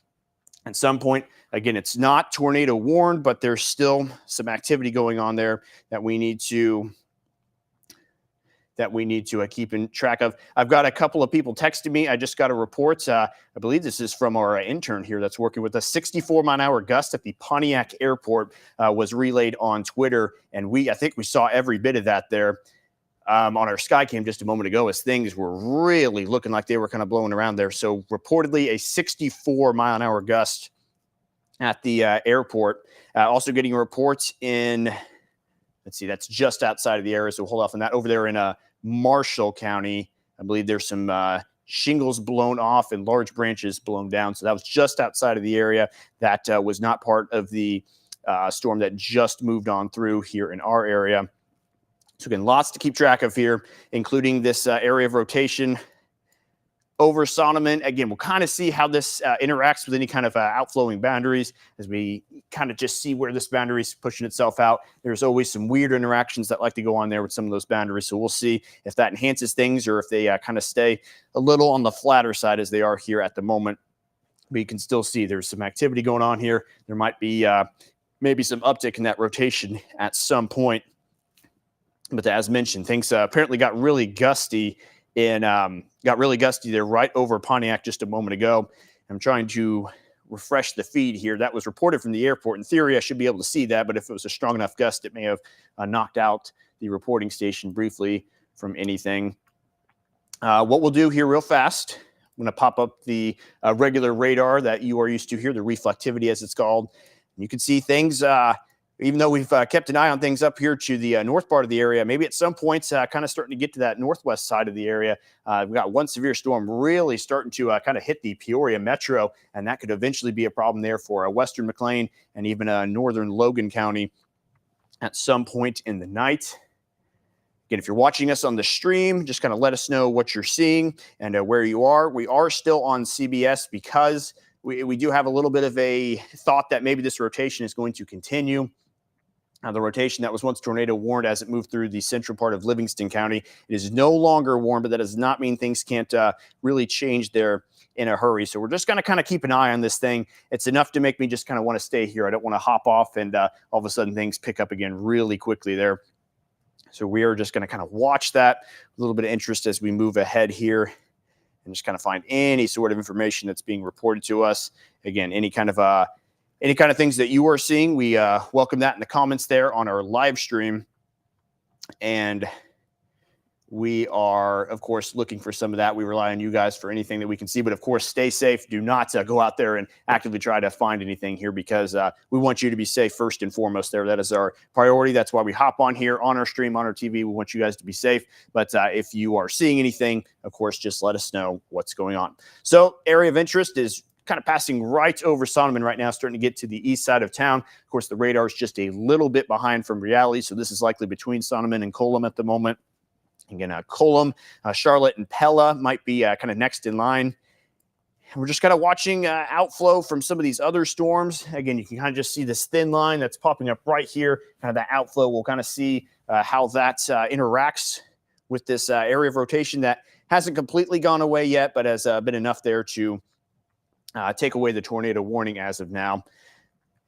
at some point. Again, it's not tornado warned, but there's still some activity going on there that we need to keep in track of. I've got a couple of people texting me. I just got a report. I believe this is from our intern here that's working with us. 64-mile-an-hour gust at the Pontiac airport was relayed on Twitter, and I think we saw every bit of that there on our Skycam just a moment ago as things were really looking like they were kind of blowing around there. So reportedly a 64-mile-an-hour gust at the airport. Also getting reports in, let's see, that's just outside of the area, so we'll hold off on that. Over there in Marshall County, I believe there's some shingles blown off and large branches blown down. So that was just outside of the area. That was not part of the storm that just moved on through here in our area. So again, lots to keep track of here, including this area of rotation over Sonneman. Again, we'll kind of see how this interacts with any kind of outflowing boundaries as we kind of just see where this boundary is pushing itself out. There's always some weird interactions that like to go on there with some of those boundaries. So we'll see if that enhances things or if they kind of stay a little on the flatter side as they are here at the moment. But you can still see there's some activity going on here. There might be maybe some uptick in that rotation at some point. But as mentioned, things apparently got really gusty there right over Pontiac just a moment ago. I'm trying to refresh the feed here. That was reported from the airport. In theory, I should be able to see that, but if it was a strong enough gust, it may have knocked out the reporting station briefly from anything. What we'll do here real fast, I'm going to pop up the regular radar that you are used to here, the reflectivity as it's called. And you can see things even though we've kept an eye on things up here to the north part of the area, maybe at some points kind of starting to get to that northwest side of the area. We've got one severe storm really starting to kind of hit the Peoria metro, and that could eventually be a problem there for western McLean and even northern Logan County at some point in the night. Again, if you're watching us on the stream, just kind of let us know what you're seeing and where you are. We are still on CBS because we do have a little bit of a thought that maybe this rotation is going to continue. The rotation that was once tornado warned as it moved through the central part of Livingston County, it is no longer warned, but that does not mean things can't really change there in a hurry. So we're just going to kind of keep an eye on this thing. It's enough to make me just kind of want to stay here. I don't want to hop off and all of a sudden things pick up again really quickly there. So we are just going to kind of watch that, a little bit of interest as we move ahead here and just kind of find any sort of information that's being reported to us. Again, any kind of things that you are seeing, we welcome that in the comments there on our live stream. And we are, of course, looking for some of that. We rely on you guys for anything that we can see. But, of course, stay safe. Do not go out there and actively try to find anything here because we want you to be safe first and foremost there. That is our priority. That's why we hop on here on our stream, on our TV. We want you guys to be safe. But if you are seeing anything, of course, just let us know what's going on. So area of interest is kind of passing right over Sonneman right now, starting to get to the east side of town. Of course, the radar is just a little bit behind from reality. So this is likely between Sonneman and Colum at the moment. Again, Colum, Charlotte, and Pella might be kind of next in line. And we're just kind of watching outflow from some of these other storms. Again, you can kind of just see this thin line that's popping up right here. Kind of that outflow. We'll kind of see how that interacts with this area of rotation that hasn't completely gone away yet, but has been enough there to take away the tornado warning as of now.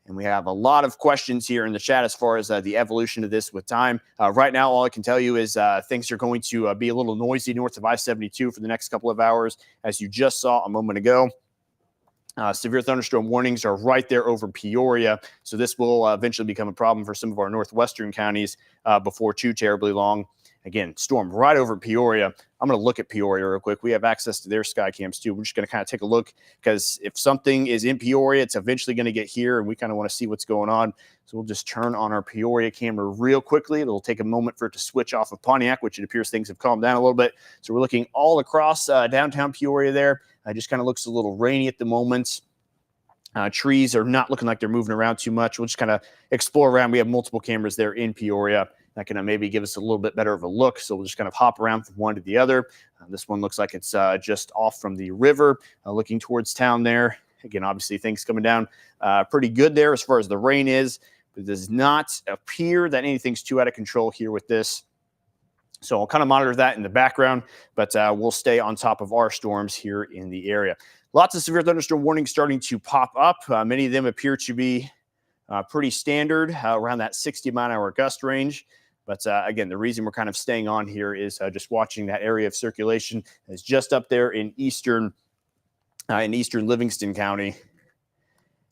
And we have a lot of questions here in the chat as far as the evolution of this with time. Right now, all I can tell you is things are going to be a little noisy north of I-72 for the next couple of hours, as you just saw a moment ago. Severe thunderstorm warnings are right there over Peoria. So this will eventually become a problem for some of our northwestern counties before too terribly long. Again, storm right over Peoria. I'm going to look at Peoria real quick. We have access to their sky cams too. We're just going to kind of take a look because if something is in Peoria, it's eventually going to get here, and we kind of want to see what's going on. So we'll just turn on our Peoria camera real quickly. It'll take a moment for it to switch off of Pontiac, which it appears things have calmed down a little bit. So we're looking all across downtown Peoria there. It just kind of looks a little rainy at the moment. Trees are not looking like they're moving around too much. We'll just kind of explore around. We have multiple cameras there in Peoria that can maybe give us a little bit better of a look. So we'll just kind of hop around from one to the other. This one looks like it's just off from the river, looking towards town there. Again, obviously things coming down pretty good there as far as the rain is, but it does not appear that anything's too out of control here with this. So I'll kind of monitor that in the background, but we'll stay on top of our storms here in the area. Lots of severe thunderstorm warnings starting to pop up. Many of them appear to be pretty standard, around that 60-mile-an-hour gust range. But again, the reason we're kind of staying on here is just watching that area of circulation is just up there in eastern Livingston County.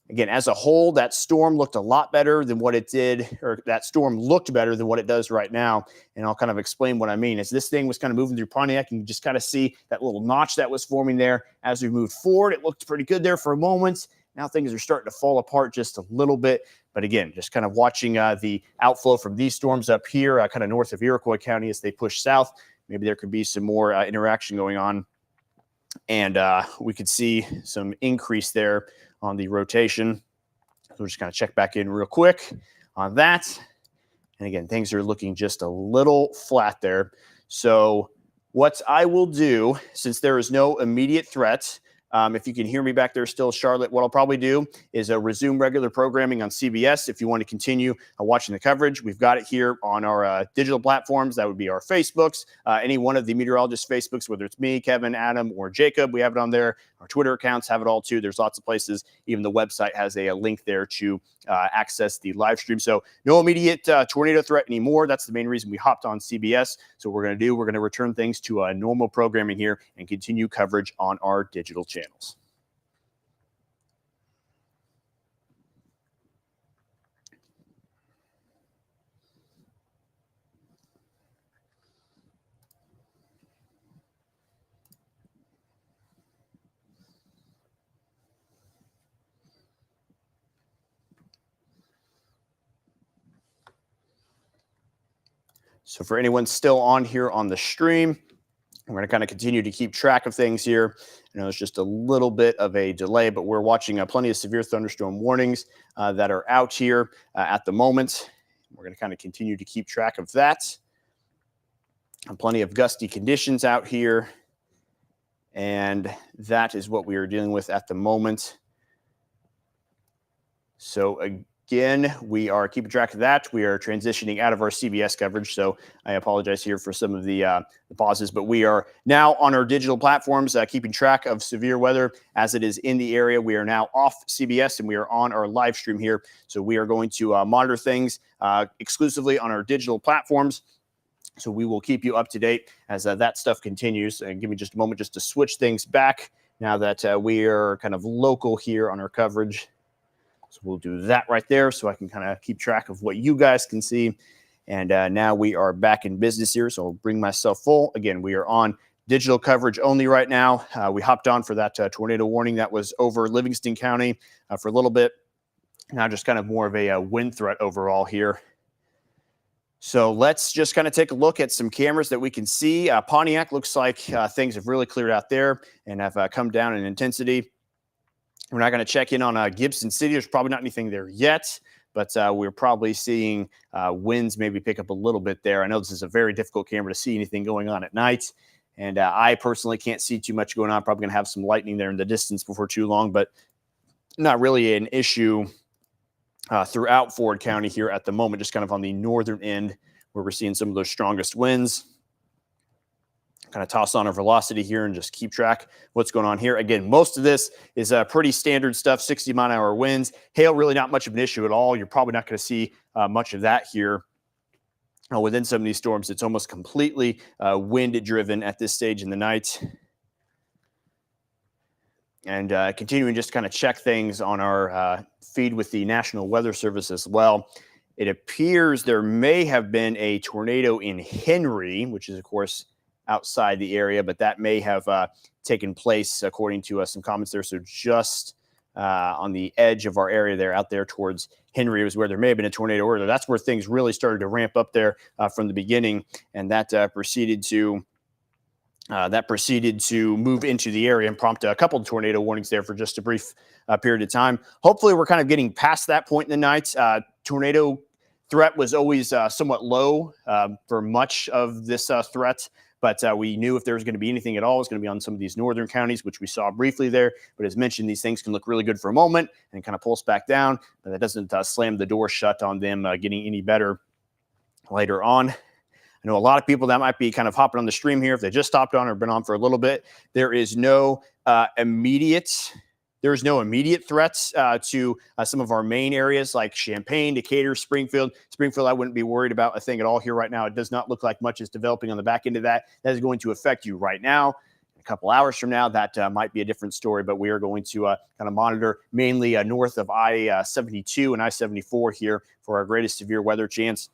Again, as a whole, that storm looked a lot better than what it did, or that storm looked better than what it does right now. And I'll kind of explain what I mean. As this thing was kind of moving through Pontiac, and you just kind of see that little notch that was forming there. As we moved forward, it looked pretty good there for a moment. Now things are starting to fall apart just a little bit. But again, just kind of watching the outflow from these storms up here, kind of north of Iroquois County as they push south. Maybe there could be some more interaction going on. And we could see some increase there on the rotation. So we're just going to check back in real quick on that. And again, things are looking just a little flat there. So what I will do, since there is no immediate threat, if you can hear me back there still, Charlotte, what I'll probably do is resume regular programming on CBS. If you want to continue watching the coverage, we've got it here on our digital platforms. That would be our Facebooks, any one of the meteorologist Facebooks, whether it's me, Kevin, Adam, or Jacob. We have it on there. Our Twitter accounts have it all too. There's lots of places. Even the website has a link there to access the live stream. So no immediate tornado threat anymore. That's the main reason we hopped on CBS. So we're going to return things to normal programming here and continue coverage on our digital channels. So for anyone still on here on the stream, we're going to kind of continue to keep track of things here. I know it's just a little bit of a delay, but we're watching plenty of severe thunderstorm warnings that are out here at the moment. We're going to kind of continue to keep track of that. And plenty of gusty conditions out here. And that is what we are dealing with at the moment. So again, we are keeping track of that. We are transitioning out of our CBS coverage, so I apologize here for some of the pauses, but we are now on our digital platforms keeping track of severe weather as it is in the area. We are now off CBS, and we are on our live stream here, so we are going to monitor things exclusively on our digital platforms. So we will keep you up to date as that stuff continues. And give me just a moment just to switch things back now that we are kind of local here on our coverage. So we'll do that right there so I can kind of keep track of what you guys can see. And now we are back in business here. So I'll bring myself full. Again, we are on digital coverage only right now. We hopped on for that tornado warning that was over Livingston County for a little bit. Now just kind of more of a wind threat overall here. So let's just kind of take a look at some cameras that we can see. Pontiac looks like things have really cleared out there and have come down in intensity. We're not going to check in on Gibson City. There's probably not anything there yet, but we're probably seeing winds maybe pick up a little bit there. I know this is a very difficult camera to see anything going on at night, and I personally can't see too much going on. Probably going to have some lightning there in the distance before too long, but not really an issue throughout Ford County here at the moment, just kind of on the northern end where we're seeing some of those strongest winds. Kind of toss on our velocity here and just keep track what's going on here. Again, most of this is pretty standard stuff, 60-mile-an-hour winds. Hail, really not much of an issue at all. You're probably not going to see much of that here. Within some of these storms, it's almost completely wind-driven at this stage in the night. And continuing just kind of check things on our feed with the National Weather Service as well. It appears there may have been a tornado in Henry, which is, of course, outside the area, but that may have taken place according to some comments there. So just on the edge of our area there, out there towards Henry, was where there may have been a tornado earlier. That's where things really started to ramp up there from the beginning, and that proceeded to move into the area and prompt a couple of tornado warnings there for just a brief period of time. Hopefully, we're kind of getting past that point in the night. Tornado threat was always somewhat low for much of this threat, but we knew if there was going to be anything at all, it was going to be on some of these northern counties, which we saw briefly there. But as mentioned, these things can look really good for a moment and kind of pulse back down, but that doesn't slam the door shut on them getting any better later on. I know a lot of people that might be kind of hopping on the stream here if they just stopped on or been on for a little bit. There is no immediate threats to some of our main areas like Champaign, Decatur, Springfield. Springfield, I wouldn't be worried about a thing at all here right now. It does not look like much is developing on the back end of that. That is going to affect you right now. A couple hours from now, that might be a different story, but we are going to kind of monitor mainly north of I-72 and I-74 here for our greatest severe weather chance.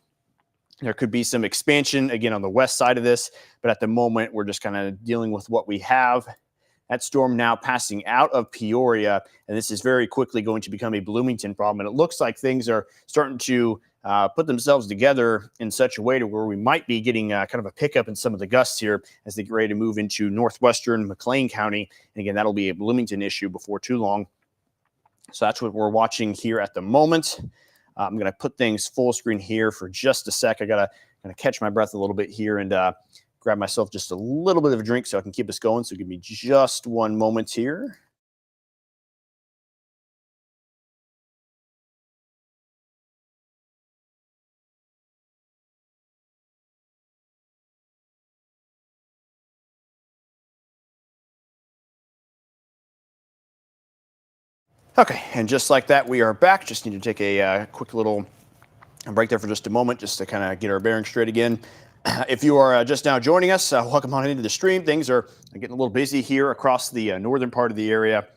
There could be some expansion, again, on the west side of this, but at the moment, we're just kind of dealing with what we have. That storm now passing out of Peoria, and this is very quickly going to become a Bloomington problem. And it looks like things are starting to put themselves together in such a way to where we might be getting kind of a pickup in some of the gusts here as they get ready to move into northwestern McLean County. And again, that'll be a Bloomington issue before too long. So that's what we're watching here at the moment. I'm going to put things full screen here for just a sec. I got to kind of catch my breath a little bit here and grab myself just a little bit of a drink so I can keep us going. So give me just one moment here. Okay, and just like that, we are back. Just need to take a quick little break there for just a moment just to kind of get our bearings straight again. If you are just now joining us, welcome on into the stream. Things are getting a little busy here across the northern part of the area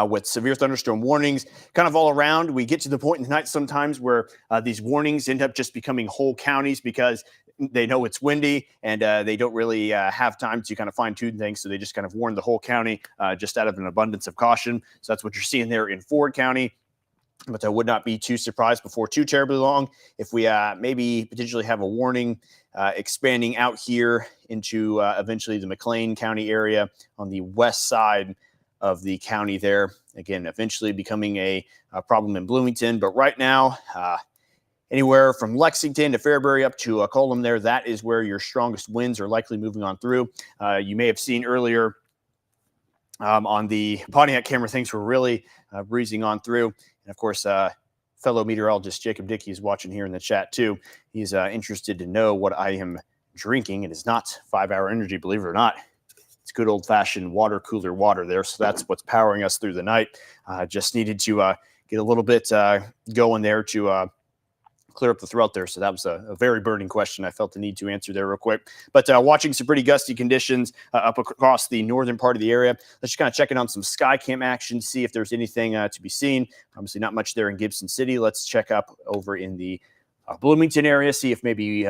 with severe thunderstorm warnings kind of all around. We get to the point in the night sometimes where these warnings end up just becoming whole counties because they know it's windy and they don't really have time to kind of fine tune things. So they just kind of warn the whole county just out of an abundance of caution. So that's what you're seeing there in Ford County. But I would not be too surprised before too terribly long if we maybe potentially have a warning expanding out here into eventually the McLean County area on the west side of the county there. Again, eventually becoming a problem in Bloomington. But right now, anywhere from Lexington to Fairbury up to Colum there, that is where your strongest winds are likely moving on through. You may have seen earlier on the Pontiac camera, things were really breezing on through. And of course, fellow meteorologist Jacob Dickey is watching here in the chat too. He's interested to know what I am drinking. It is not 5-Hour Energy, believe it or not. It's good old-fashioned water cooler water there. So that's what's powering us through the night. Just needed to get a little bit going there to clear up the throat there. So that was a very burning question. I felt the need to answer there real quick. But watching some pretty gusty conditions up across the northern part of the area. Let's just kind of check in on some sky cam action, see if there's anything to be seen. Obviously not much there in Gibson City. Let's check up over in the Bloomington area, see if maybe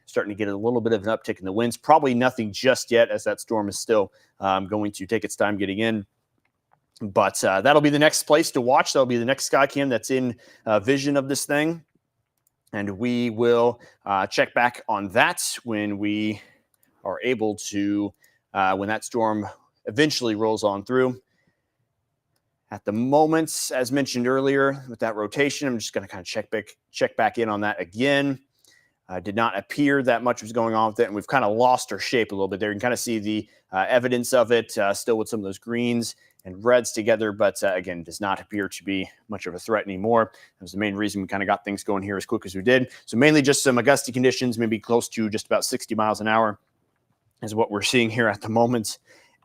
starting to get a little bit of an uptick in the winds. Probably nothing just yet, as that storm is still going to take its time getting in. But that'll be the next place to watch. That'll be the next Skycam that's in vision of this thing. And we will check back on that when we are able to, when that storm eventually rolls on through. At the moment, as mentioned earlier, with that rotation, I'm just going to kind of check back in on that again. Did not appear that much was going on with it, and we've kind of lost our shape a little bit there. You can kind of see the evidence of it still with some of those greens and reds together, but again, does not appear to be much of a threat anymore. That was the main reason we kind of got things going here as quick as we did. So mainly just some gusty conditions, maybe close to just about 60 miles an hour is what we're seeing here at the moment.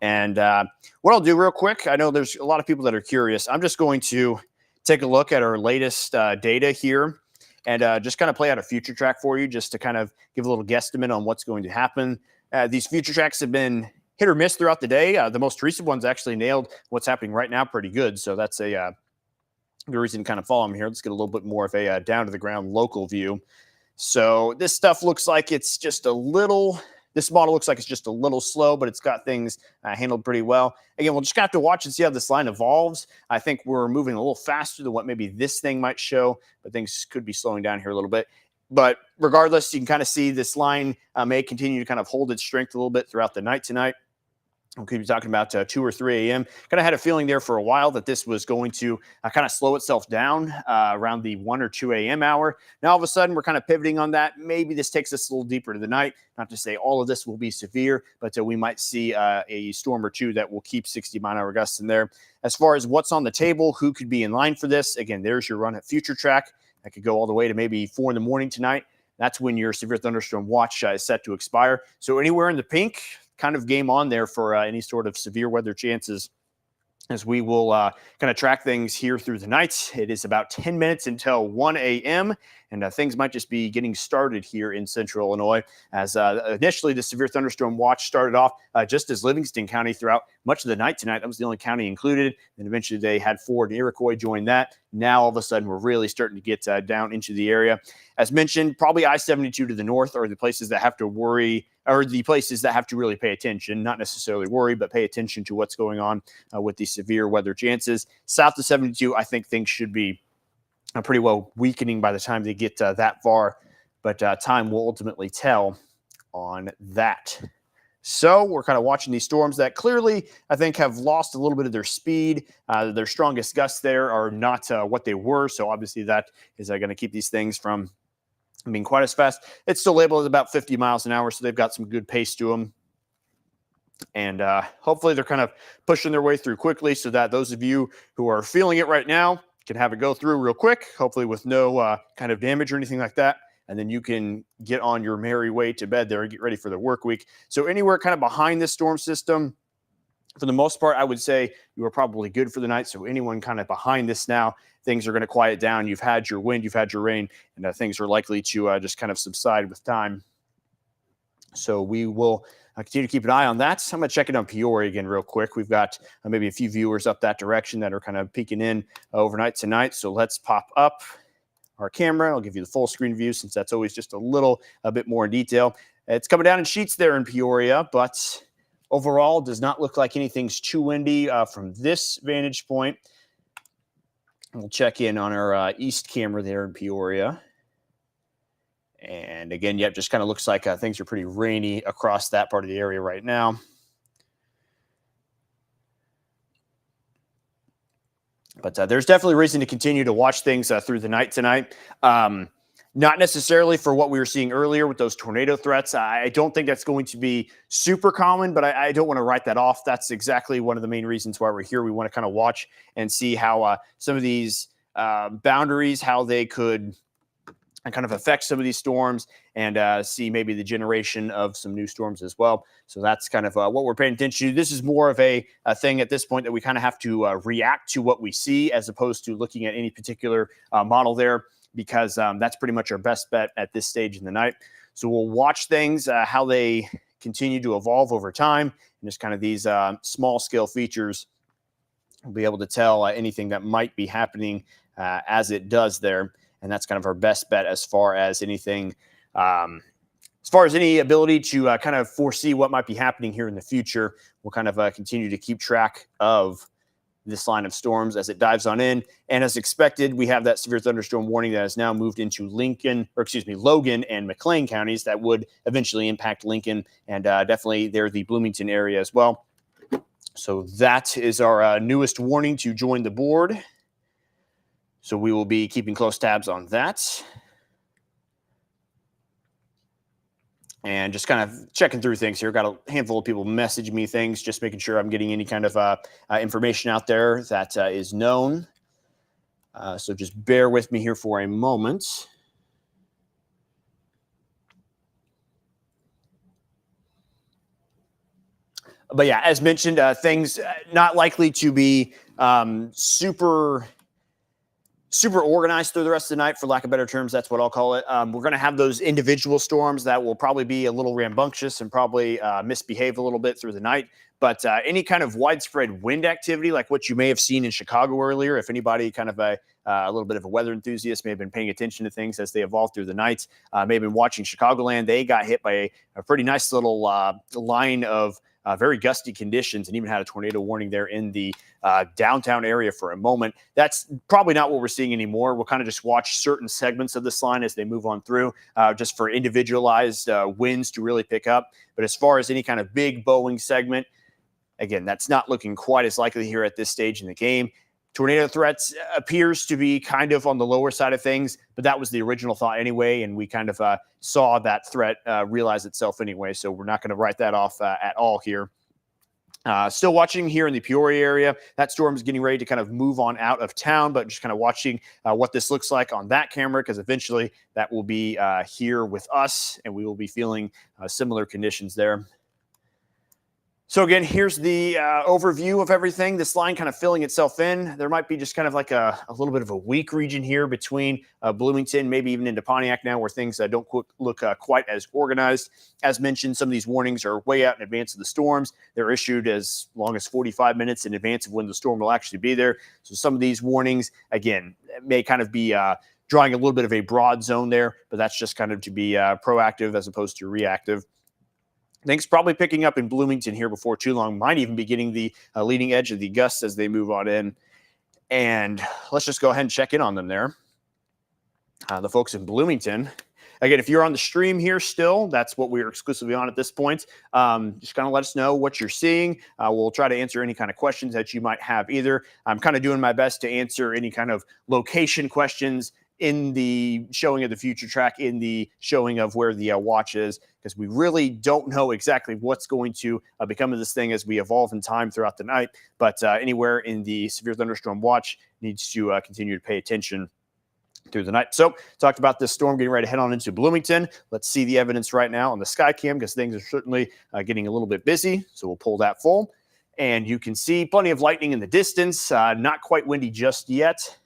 And what I'll do real quick, I know there's a lot of people that are curious. I'm just going to take a look at our latest data here and just kind of play out a future track for you just to kind of give a little guesstimate on what's going to happen. These future tracks have been hit or miss throughout the day. The most recent ones actually nailed what's happening right now pretty good. So that's a good reason to kind of follow them here. Let's get a little bit more of a down-to-the-ground local view. So this stuff looks like it's just a little... This model looks like it's just a little slow, but it's got things handled pretty well. Again, we'll just have to watch and see how this line evolves. I think we're moving a little faster than what maybe this thing might show, but things could be slowing down here a little bit. But regardless, you can kind of see this line may continue to kind of hold its strength a little bit throughout the night tonight. We could be talking about 2 or 3 a.m. Kind of had a feeling there for a while that this was going to kind of slow itself down around the 1 or 2 a.m. hour. Now, all of a sudden, we're kind of pivoting on that. Maybe this takes us a little deeper to the night. Not to say all of this will be severe, but we might see a storm or two that will keep 60-mile-an-hour gusts in there. As far as what's on the table, who could be in line for this, again, there's your run at future track. That could go all the way to maybe 4 in the morning tonight. That's when your severe thunderstorm watch is set to expire. So anywhere in the pink, kind of game on there for any sort of severe weather chances as we will kind of track things here through the night. It is about 10 minutes until 1 a.m., and things might just be getting started here in central Illinois as initially the severe thunderstorm watch started off just as Livingston County throughout much of the night tonight. That was the only county included, and eventually they had Ford and Iroquois join that. Now all of a sudden we're really starting to get down into the area. As mentioned, probably I-72 to the north are the places that have to worry, or the places that have to really pay attention, not necessarily worry, but pay attention to what's going on with the severe weather chances. South of 72, I think things should be pretty well weakening by the time they get that far, but time will ultimately tell on that. So we're kind of watching these storms that clearly, I think, have lost a little bit of their speed. Their strongest gusts there are not what they were, so obviously that is going to keep these things from being quite as fast. It's still labeled as about 50 miles an hour, so they've got some good pace to them. And hopefully they're kind of pushing their way through quickly so that those of you who are feeling it right now can have it go through real quick, hopefully with no kind of damage or anything like that. And then you can get on your merry way to bed there and get ready for the work week. So anywhere kind of behind this storm system, for the most part, I would say you are probably good for the night. So anyone kind of behind this now, things are going to quiet down. You've had your wind, you've had your rain, and things are likely to just kind of subside with time. So we will continue to keep an eye on that. I'm going to check it on Peoria again real quick. We've got maybe a few viewers up that direction that are kind of peeking in overnight tonight. So let's pop up our camera. I'll give you the full screen view since that's always just a bit more in detail. It's coming down in sheets there in Peoria, but overall does not look like anything's too windy from this vantage point. We'll check in on our east camera there in Peoria. And again, yep, just kind of looks like things are pretty rainy across that part of the area right now. But there's definitely reason to continue to watch things through the night tonight. Not necessarily for what we were seeing earlier with those tornado threats. I don't think that's going to be super common, but I don't want to write that off. That's exactly one of the main reasons why we're here. We want to kind of watch and see how some of these boundaries, how they could kind of affect some of these storms and see maybe the generation of some new storms as well. So that's kind of what we're paying attention to. This is more of a thing at this point that we kind of have to react to what we see as opposed to looking at any particular model there, because that's pretty much our best bet at this stage in the night. So we'll watch things, how they continue to evolve over time, and just kind of these small scale features. We'll be able to tell anything that might be happening as it does there. and that's kind of our best bet as far as anything. As far as any ability to kind of foresee what might be happening here in the future, we'll kind of continue to keep track of this line of storms as it dives on in. And as expected, we have that severe thunderstorm warning that has now moved into Logan and McLean counties that would eventually impact Lincoln, and definitely there the Bloomington area as well. So that is our newest warning to join the board. So we will be keeping close tabs on that. And just kind of checking through things here. Got a handful of people message me things, just making sure I'm getting any kind of information out there that is known. So just bear with me here for a moment. But yeah, as mentioned, things not likely to be super organized through the rest of the night, for lack of better terms. That's what I'll call it. We're going to have those individual storms that will probably be a little rambunctious and probably misbehave a little bit through the night. But any kind of widespread wind activity, like what you may have seen in Chicago earlier, if anybody kind of a little bit of a weather enthusiast may have been paying attention to things as they evolved through the night, may have been watching Chicagoland, they got hit by a pretty nice little line of very gusty conditions, and even had a tornado warning there in the downtown area for a moment. That's probably not what we're seeing anymore. We'll kind of just watch certain segments of this line as they move on through, just for individualized winds to really pick up. But as far as any kind of big bowing segment, again, that's not looking quite as likely here at this stage in the game. Tornado threats appears to be kind of on the lower side of things, but that was the original thought anyway, and we kind of saw that threat realize itself anyway, so we're not going to write that off at all here. Still watching here in the Peoria area. That storm is getting ready to kind of move on out of town, but just kind of watching what this looks like on that camera, because eventually that will be here with us, and we will be feeling similar conditions there. So again, here's the overview of everything. This line kind of filling itself in. There might be just kind of like a little bit of a weak region here between Bloomington, maybe even into Pontiac now, where things don't look quite as organized. As mentioned, some of these warnings are way out in advance of the storms. They're issued as long as 45 minutes in advance of when the storm will actually be there. So some of these warnings, again, may kind of be drawing a little bit of a broad zone there, but that's just kind of to be proactive as opposed to reactive. Things probably picking up in Bloomington here before too long. Might even be getting the leading edge of the gusts as they move on in. And let's just go ahead and check in on them there. The folks in Bloomington. Again, if you're on the stream here still, that's what we're exclusively on at this point. Just kind of let us know what you're seeing. We'll try to answer any kind of questions that you might have either. I'm kind of doing my best to answer any kind of location questions in the showing of the future track, in the showing of where the watch is, because we really don't know exactly what's going to become of this thing as we evolve in time throughout the night. But anywhere in the severe thunderstorm watch needs to continue to pay attention through the night. So talked about this storm getting ready to head on into Bloomington. Let's see the evidence right now on the sky cam, because things are certainly getting a little bit busy. So we'll pull that full. And you can see plenty of lightning in the distance, not quite windy just yet.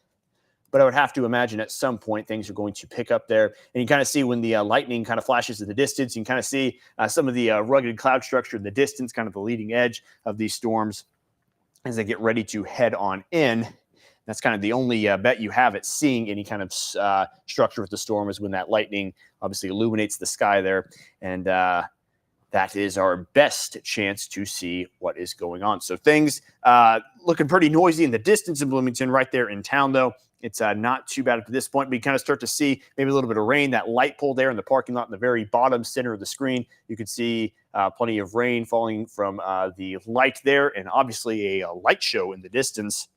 But I would have to imagine at some point things are going to pick up there. And you kind of see when the lightning kind of flashes in the distance, you can kind of see some of the rugged cloud structure in the distance, kind of the leading edge of these storms as they get ready to head on in. That's kind of the only bet you have at seeing any kind of structure with the storm, is when that lightning obviously illuminates the sky there. And that is our best chance to see what is going on. So things looking pretty noisy in the distance in Bloomington. Right there in town, though, it's not too bad at this point. But you kind of start to see maybe a little bit of rain. That light pole there in the parking lot in the very bottom center of the screen, you can see plenty of rain falling from the light there, and obviously a light show in the distance.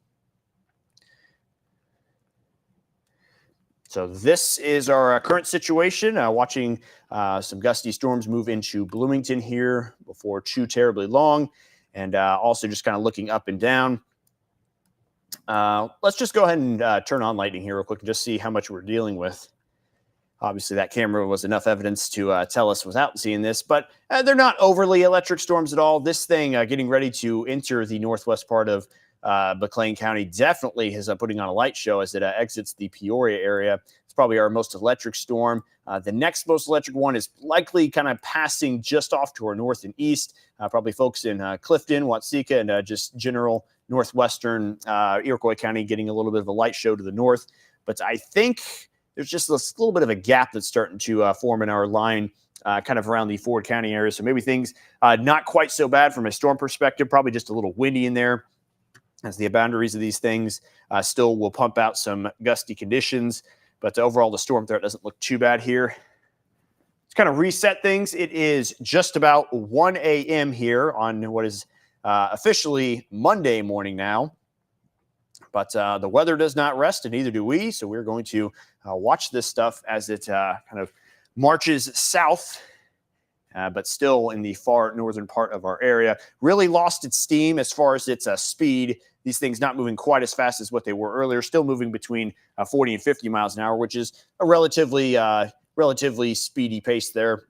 So this is our current situation, watching some gusty storms move into Bloomington here before too terribly long, and also just kind of looking up and down. Let's just go ahead and turn on lightning here real quick and just see how much we're dealing with. Obviously, that camera was enough evidence to tell us without seeing this, but they're not overly electric storms at all. This thing getting ready to enter the northwest part of McLean County definitely is putting on a light show as it exits the Peoria area. It's probably our most electric storm. The next most electric one is likely kind of passing just off to our north and east. Probably folks in Clifton, Watsika, and just general northwestern Iroquois County getting a little bit of a light show to the north. But I think there's just this little bit of a gap that's starting to form in our line, kind of around the Ford County area. So maybe things not quite so bad from a storm perspective, probably just a little windy in there, as the boundaries of these things still will pump out some gusty conditions. But overall, the storm threat doesn't look too bad here. Let's kind of reset things. It is just about 1 a.m. here on what is officially Monday morning now. But the weather does not rest, and neither do we. So we're going to watch this stuff as it kind of marches south, but still in the far northern part of our area. Really lost its steam as far as its speed. These things not moving quite as fast as what they were earlier, still moving between 40 and 50 miles an hour, which is a relatively speedy pace there.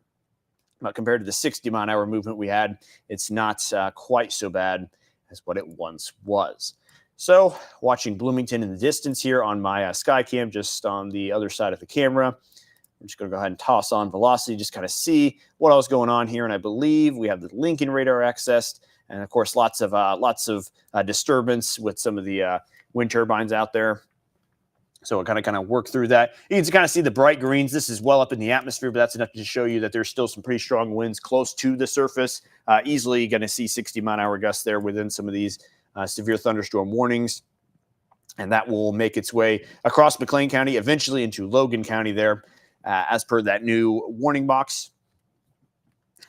But compared to the 60-mile-an-hour movement we had, it's not quite so bad as what it once was. So watching Bloomington in the distance here on my Skycam, just on the other side of the camera. I'm just going to go ahead and toss on velocity, just kind of see what else going on here. And I believe we have the Lincoln radar accessed, and of course lots of disturbance with some of the wind turbines out there. So we'll kind of work through that. You can kind of see the bright greens. This is well up in the atmosphere, but that's enough to show you that there's still some pretty strong winds close to the surface. Easily going to see 60-mile-an-hour gusts there within some of these severe thunderstorm warnings. And that will make its way across McLean County, eventually into Logan County there, as per that new warning box.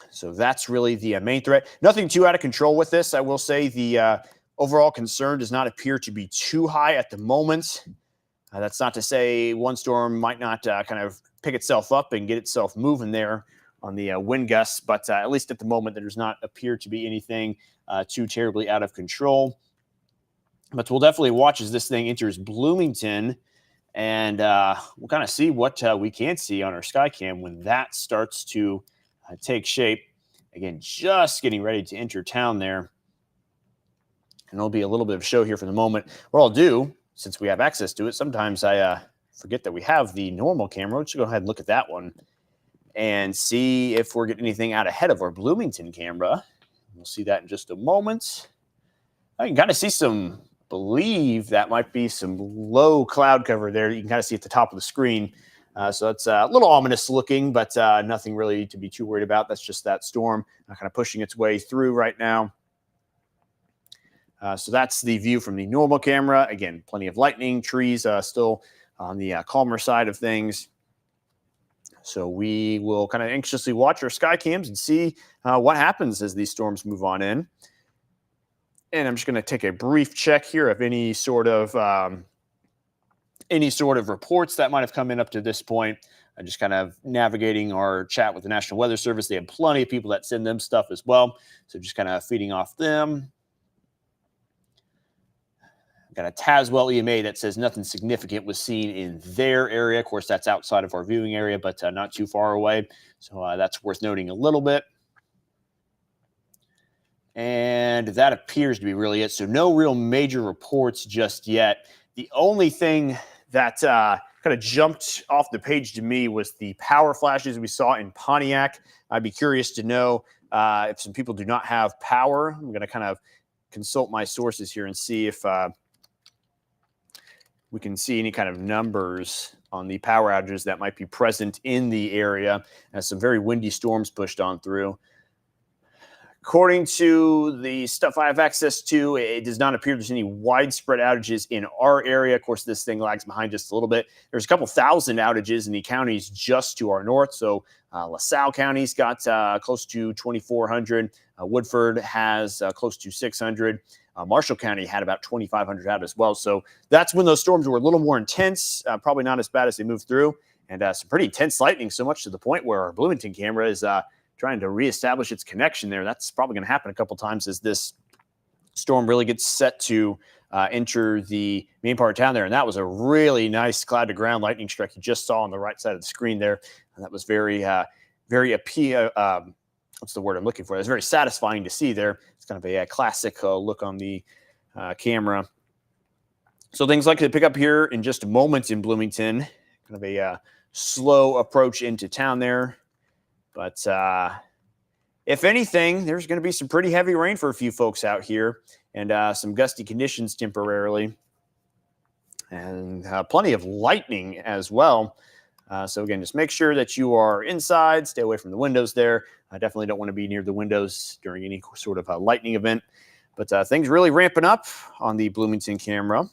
So that's really the main threat. Nothing too out of control with this. I will say the overall concern does not appear to be too high at the moment. That's not to say one storm might not kind of pick itself up and get itself moving there on the wind gusts, but at least at the moment, there does not appear to be anything too terribly out of control. But we'll definitely watch as this thing enters Bloomington, and we'll kind of see what we can see on our Skycam when that starts to take shape. Again, just getting ready to enter town there. And there'll be a little bit of show here for the moment. What I'll do, since we have access to it, sometimes I forget that we have the normal camera. Let's go ahead and look at that one and see if we're getting anything out ahead of our Bloomington camera. We'll see that in just a moment. I can kind of see some, believe that might be some low cloud cover there. You can kind of see at the top of the screen. So that's a little ominous looking, but nothing really to be too worried about. That's just that storm kind of pushing its way through right now. So that's the view from the normal camera. Again, plenty of lightning, trees still on the calmer side of things. So we will kind of anxiously watch our sky cams and see what happens as these storms move on in. And I'm just going to take a brief check here of any sort of reports that might have come in up to this point. I'm just kind of navigating our chat with the National Weather Service. They have plenty of people that send them stuff as well. So just kind of feeding off them. Got a Tazewell EMA that says nothing significant was seen in their area. Of course, that's outside of our viewing area, but not too far away. So that's worth noting a little bit. And that appears to be really it. So no real major reports just yet. The only thing that kind of jumped off the page to me was the power flashes we saw in Pontiac. I'd be curious to know if some people do not have power. I'm going to kind of consult my sources here and see if we can see any kind of numbers on the power outages that might be present in the area as some very windy storms pushed on through. According to the stuff I have access to, it does not appear there's any widespread outages in our area. Of course, this thing lags behind just a little bit. There's a couple thousand outages in the counties just to our north. So LaSalle County's got close to 2,400. Woodford has close to 600. Marshall County had about 2,500 out as well. So that's when those storms were a little more intense, probably not as bad as they moved through, and some pretty intense lightning, so much to the point where our Bloomington camera is trying to reestablish its connection there. That's probably going to happen a couple times as this storm really gets set to enter the main part of town there. And that was a really nice cloud to ground lightning strike you just saw on the right side of the screen there. And that was very what's the word I'm looking for? It's very satisfying to see there. It's kind of a classic look on the camera. So things likely to pick up here in just a moment in Bloomington. Kind of a slow approach into town there. But if anything, there's going to be some pretty heavy rain for a few folks out here and some gusty conditions temporarily. and plenty of lightning as well. So again, just make sure that you are inside, stay away from the windows there. I definitely don't want to be near the windows during any sort of lightning event. But things really ramping up on the Bloomington camera.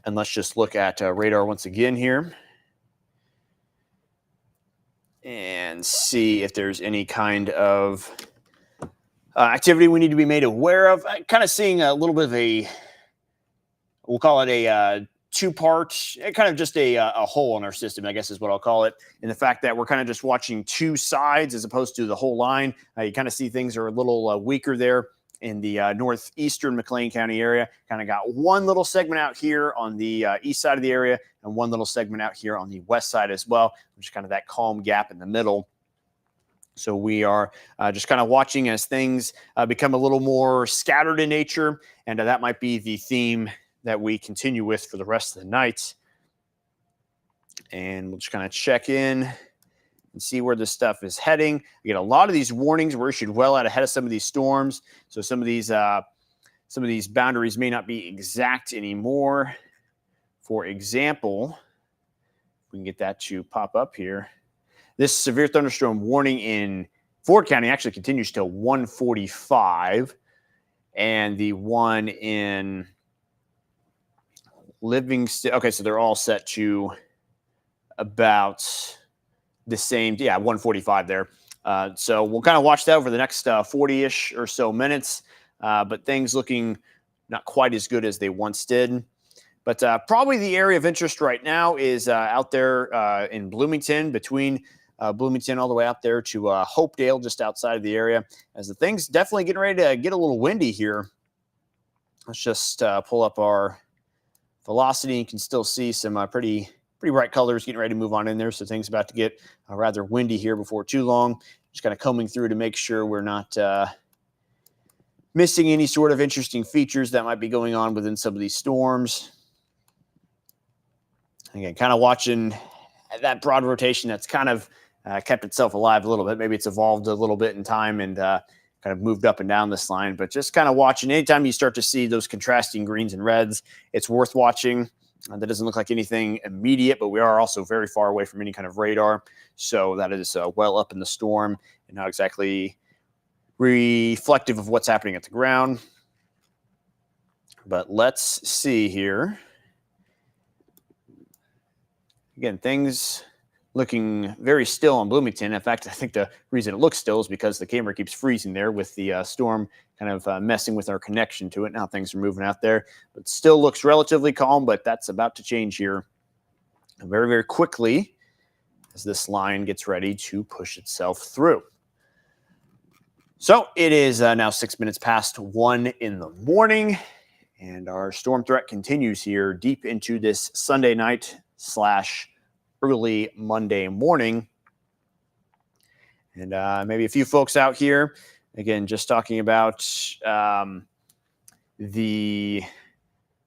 And let's just look at radar once again here and see if there's any kind of activity we need to be made aware of. Kind of seeing a little bit of a, we'll call it a two-part, kind of just a hole in our system, I guess is what I'll call it, in the fact that we're kind of just watching two sides as opposed to the whole line. You kind of see things are a little weaker there in the northeastern McLean County area. Kind of got one little segment out here on the east side of the area and one little segment out here on the west side as well, which is kind of that calm gap in the middle. So we are just kind of watching as things become a little more scattered in nature, and that might be the theme that we continue with for the rest of the night. And we'll just kind of check in and see where this stuff is heading. Again, a lot of these warnings were issued well out ahead of some of these storms. So some of these boundaries may not be exact anymore. For example, we can get that to pop up here. This severe thunderstorm warning in Ford County actually continues till 1:45, and the one in Livingston, okay, so they're all set to about the same, 1:45 there. So we'll kind of watch that over the next 40-ish or so minutes, but things looking not quite as good as they once did. But probably the area of interest right now is out there in Bloomington, between Bloomington all the way out there to Hopedale, just outside of the area, as the thing's definitely getting ready to get a little windy here. Let's just pull up our velocity. You can still see some pretty bright colors getting ready to move on in there. So things about to get rather windy here before too long. Just kind of combing through to make sure we're not missing any sort of interesting features that might be going on within some of these storms. Again, kind of watching that broad rotation that's kind of kept itself alive a little bit. Maybe it's evolved a little bit in time and kind of moved up and down this line, but just kind of watching. Anytime you start to see those contrasting greens and reds, it's worth watching. That doesn't look like anything immediate, but we are also very far away from any kind of radar. So that is well up in the storm and not exactly reflective of what's happening at the ground. But let's see here. Again, things looking very still on Bloomington. In fact, I think the reason it looks still is because the camera keeps freezing there with the storm kind of messing with our connection to it. Now things are moving out there, but still looks relatively calm, but that's about to change here very, very quickly as this line gets ready to push itself through. So it is now 6 minutes past 1 in the morning, and our storm threat continues here deep into this Sunday night / early Monday morning. And maybe a few folks out here, again, just talking about the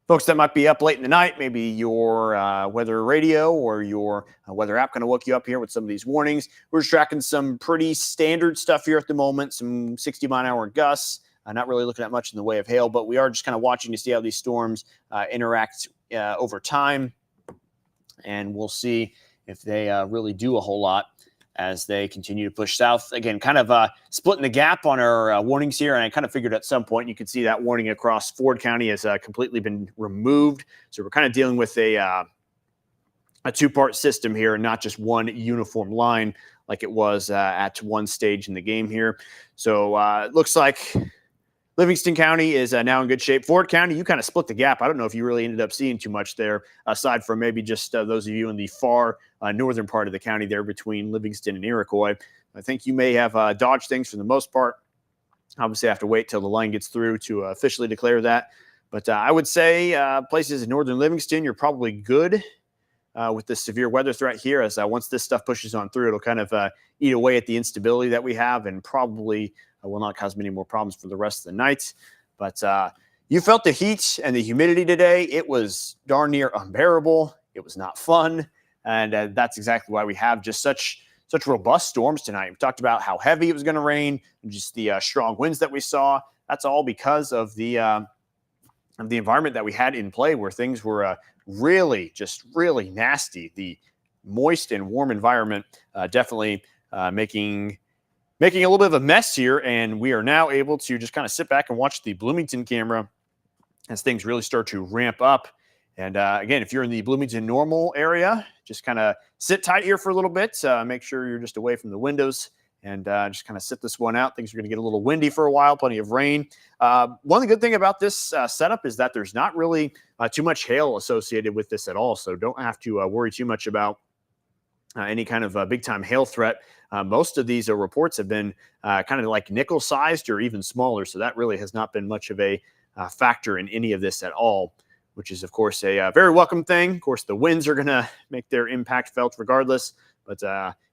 folks that might be up late in the night. Maybe your weather radio or your weather app kind of woke you up here with some of these warnings. We're just tracking some pretty standard stuff here at the moment, some 60-mile-an-hour gusts. Not really looking at much in the way of hail, but we are just kind of watching to see how these storms interact over time. And we'll see if they really do a whole lot as they continue to push south. Again, kind of splitting the gap on our warnings here. And I kind of figured at some point you could see that warning across Ford County has completely been removed. So we're kind of dealing with a two-part system here and not just one uniform line like it was at one stage in the game here. So it looks like Livingston County is now in good shape. Ford County, you kind of split the gap. I don't know if you really ended up seeing too much there, aside from maybe just those of you in the far northern part of the county there between Livingston and Iroquois. I think you may have dodged things for the most part. Obviously, I have to wait till the line gets through to officially declare that. But I would say places in northern Livingston, you're probably good with the severe weather threat here, as once this stuff pushes on through, it'll kind of eat away at the instability that we have and probably will not cause many more problems for the rest of the night. But you felt the heat and the humidity today. It was darn near unbearable. It was not fun. And that's exactly why we have just such robust storms tonight. We talked about how heavy it was going to rain and just the strong winds that we saw. That's all because of the of the environment that we had in play, where things were really, just really nasty. The moist and warm environment definitely making a little bit of a mess here, and we are now able to just kind of sit back and watch the Bloomington camera as things really start to ramp up. And again, if you're in the Bloomington normal area, just kind of sit tight here for a little bit. Make sure you're just away from the windows and just kind of sit this one out. Things are going to get a little windy for a while, plenty of rain. One good thing about this setup is that there's not really too much hail associated with this at all. So don't have to worry too much about any kind of big time hail threat. Most of these reports have been kind of like nickel sized or even smaller. So that really has not been much of a factor in any of this at all, which is, of course, a very welcome thing. Of course, the winds are going to make their impact felt regardless. But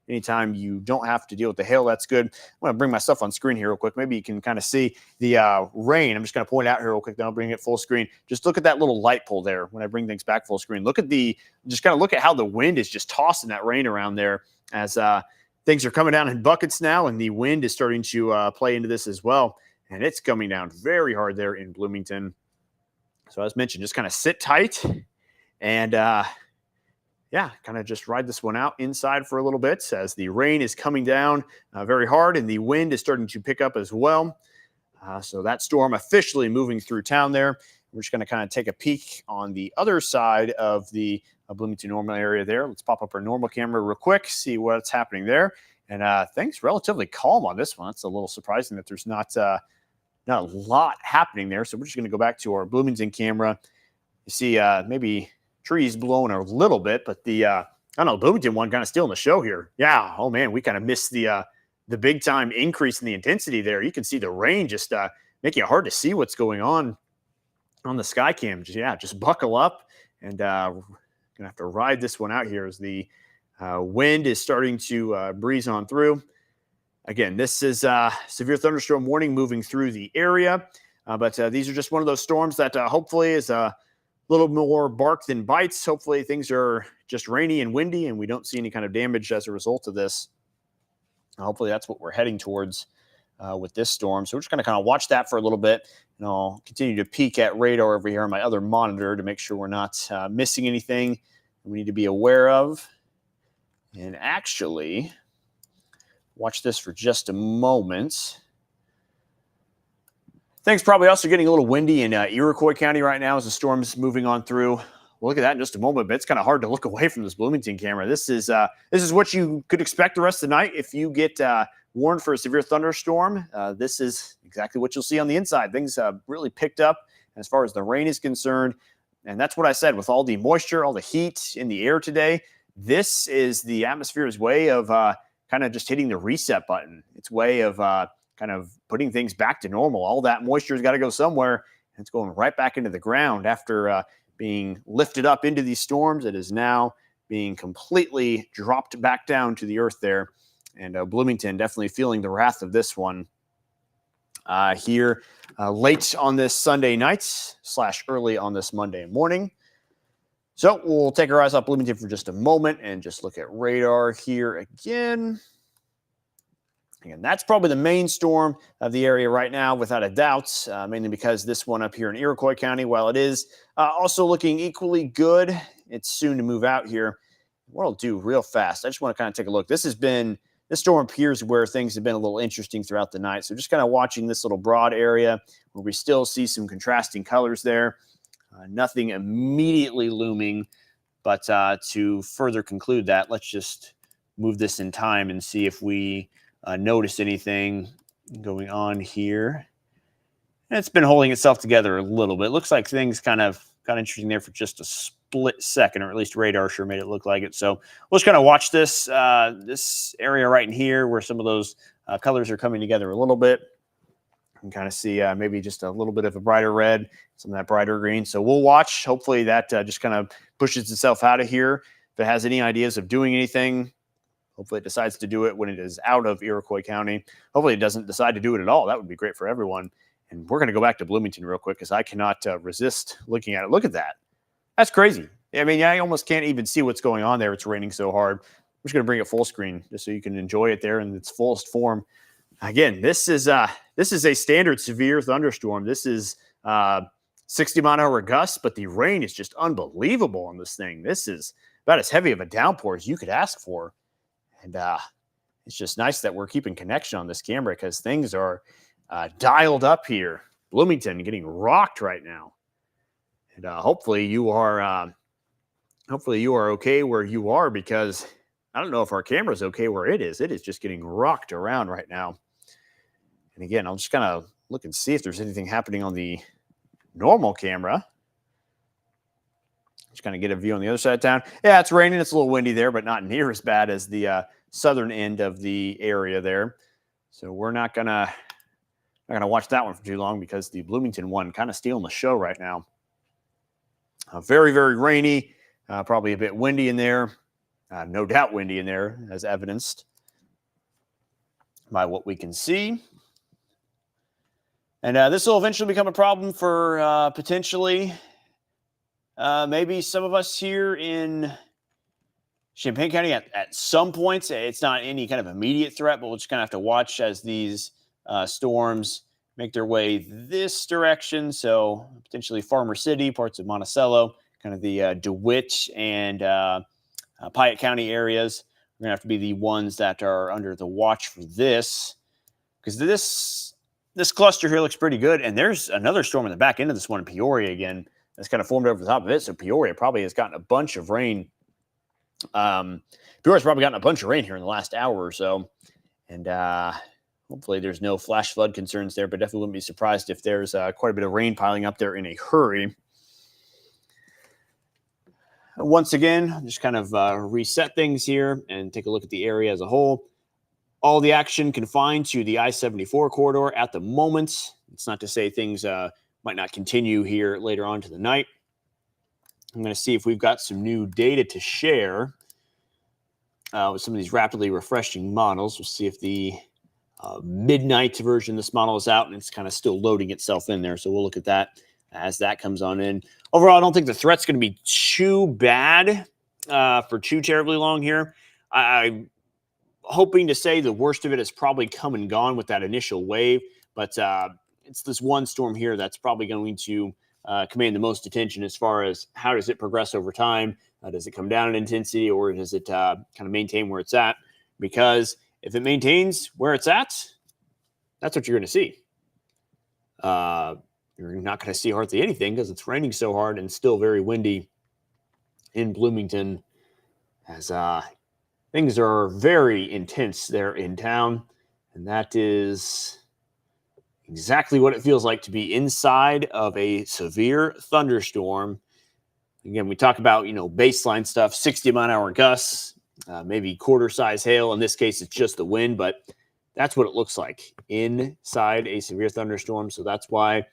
anytime you don't have to deal with the hail, that's good. I want to bring my stuff on screen here real quick. Maybe you can kind of see the rain. I'm just going to point out here real quick, then I'll bring it full screen. Just look at that little light pole there when I bring things back full screen. Just kind of look at how the wind is just tossing that rain around there as things are coming down in buckets now, and the wind is starting to play into this as well. And it's coming down very hard there in Bloomington. So as mentioned, just kind of sit tight and kind of just ride this one out inside for a little bit as the rain is coming down very hard and the wind is starting to pick up as well. So that storm officially moving through town there. We're just going to kind of take a peek on the other side of the Bloomington normal area there. Let's pop up our normal camera real quick, see what's happening there. And things relatively calm on this one. It's a little surprising that there's not a lot happening there. So we're just going to go back to our Bloomington camera. You see maybe trees blowing a little bit, but the Bloomington one kind of stealing the show here. Yeah. Oh man, we kind of missed the big time increase in the intensity there. You can see the rain just making it hard to see what's going on the sky cam. Just buckle up and gonna have to ride this one out here as the wind is starting to breeze on through. Again, this is severe thunderstorm warning moving through the area, but these are just one of those storms that hopefully is a little more bark than bites. Hopefully things are just rainy and windy and we don't see any kind of damage as a result of this. Hopefully that's what we're heading towards with this storm. So we're just going to kind of watch that for a little bit, and I'll continue to peek at radar over here on my other monitor to make sure we're not missing anything we need to be aware of. And actually, watch this for just a moment. Things probably also getting a little windy in Iroquois County right now as the storm's moving on through. We'll look at that in just a moment, but it's kind of hard to look away from this Bloomington camera. This is what you could expect the rest of the night if you get warned for a severe thunderstorm. This is exactly what you'll see on the inside. Things really picked up as far as the rain is concerned. And that's what I said, with all the moisture, all the heat in the air today, this is the atmosphere's way of kind of just hitting the reset button. It's way of kind of putting things back to normal. All that moisture's got to go somewhere, and it's going right back into the ground after being lifted up into these storms. It is now being completely dropped back down to the earth there. And Bloomington definitely feeling the wrath of this one here late on this Sunday night / early on this Monday morning. So we'll take our eyes off Bloomington for just a moment and just look at radar here again. Again, that's probably the main storm of the area right now, without a doubt, mainly because this one up here in Iroquois County, while it is also looking equally good, it's soon to move out here. What I'll do real fast, I just want to kind of take a look. This storm appears where things have been a little interesting throughout the night. So just kind of watching this little broad area where we still see some contrasting colors there. Nothing immediately looming, but to further conclude that, let's just move this in time and see if we notice anything going on here. And it's been holding itself together a little bit. Looks like things kind of got interesting there for just a split second, or at least radar sure made it look like it. So we'll just kind of watch this this area right in here where some of those colors are coming together a little bit. You can kind of see maybe just a little bit of a brighter red, some of that brighter green. So we'll watch. Hopefully that just kind of pushes itself out of here. If it has any ideas of doing anything, hopefully it decides to do it when it is out of Iroquois County. Hopefully it doesn't decide to do it at all. That would be great for everyone. And we're going to go back to Bloomington real quick because I cannot resist looking at it. Look at that. That's crazy. I mean, I almost can't even see what's going on there. It's raining so hard. I'm just going to bring it full screen just so you can enjoy it there in its fullest form. Again, this is a standard severe thunderstorm. This is 60-mile-an-hour gusts, but the rain is just unbelievable on this thing. This is about as heavy of a downpour as you could ask for. And it's just nice that we're keeping connection on this camera because things are dialed up here. Bloomington getting rocked right now. And hopefully you are okay where you are, because I don't know if our camera's okay where it is. It is just getting rocked around right now. And again, I'm just going to look and see if there's anything happening on the normal camera. Just kind of get a view on the other side of town. Yeah, it's raining. It's a little windy there, but not near as bad as the southern end of the area there. So we're not gonna watch that one for too long, because the Bloomington one kind of stealing the show right now. Very, very rainy. Probably a bit windy in there. No doubt windy in there, as evidenced by what we can see. And this will eventually become a problem for potentially maybe some of us here in Champaign County at some points. It's not any kind of immediate threat, but we'll just kind of have to watch as these storms make their way this direction. So potentially Farmer City, parts of Monticello, kind of the DeWitt and Piatt County areas. We're going to have to be the ones that are under the watch for this, because this cluster here looks pretty good. And there's another storm in the back end of this one in Peoria again that's kind of formed over the top of it. So Peoria probably has gotten a bunch of rain. Peoria's probably gotten a bunch of rain here in the last hour or so. And hopefully there's no flash flood concerns there, but definitely wouldn't be surprised if there's quite a bit of rain piling up there in a hurry. Once again, just kind of reset things here and take a look at the area as a whole. All the action confined to the I-74 corridor at the moment. It's not to say things might not continue here later on to the night. I'm going to see if we've got some new data to share with some of these rapidly refreshing models. We'll see if the midnight version of this model is out, and it's kind of still loading itself in there. So we'll look at that as that comes on in. Overall, I don't think the threat's going to be too bad for too terribly long here. I'm hoping to say the worst of it has probably come and gone with that initial wave, but it's this one storm here that's probably going to command the most attention as far as how does it progress over time. Does it come down in intensity, or does it kind of maintain where it's at? Because if it maintains where it's at, that's what you're going to see. You're not going to see hardly anything because it's raining so hard and still very windy in Bloomington, as things are very intense there in town. And that is exactly what it feels like to be inside of a severe thunderstorm. Again, we talk about, baseline stuff, 60-mile-an-hour gusts, maybe quarter-size hail. In this case, it's just the wind, but that's what it looks like inside a severe thunderstorm. So that's why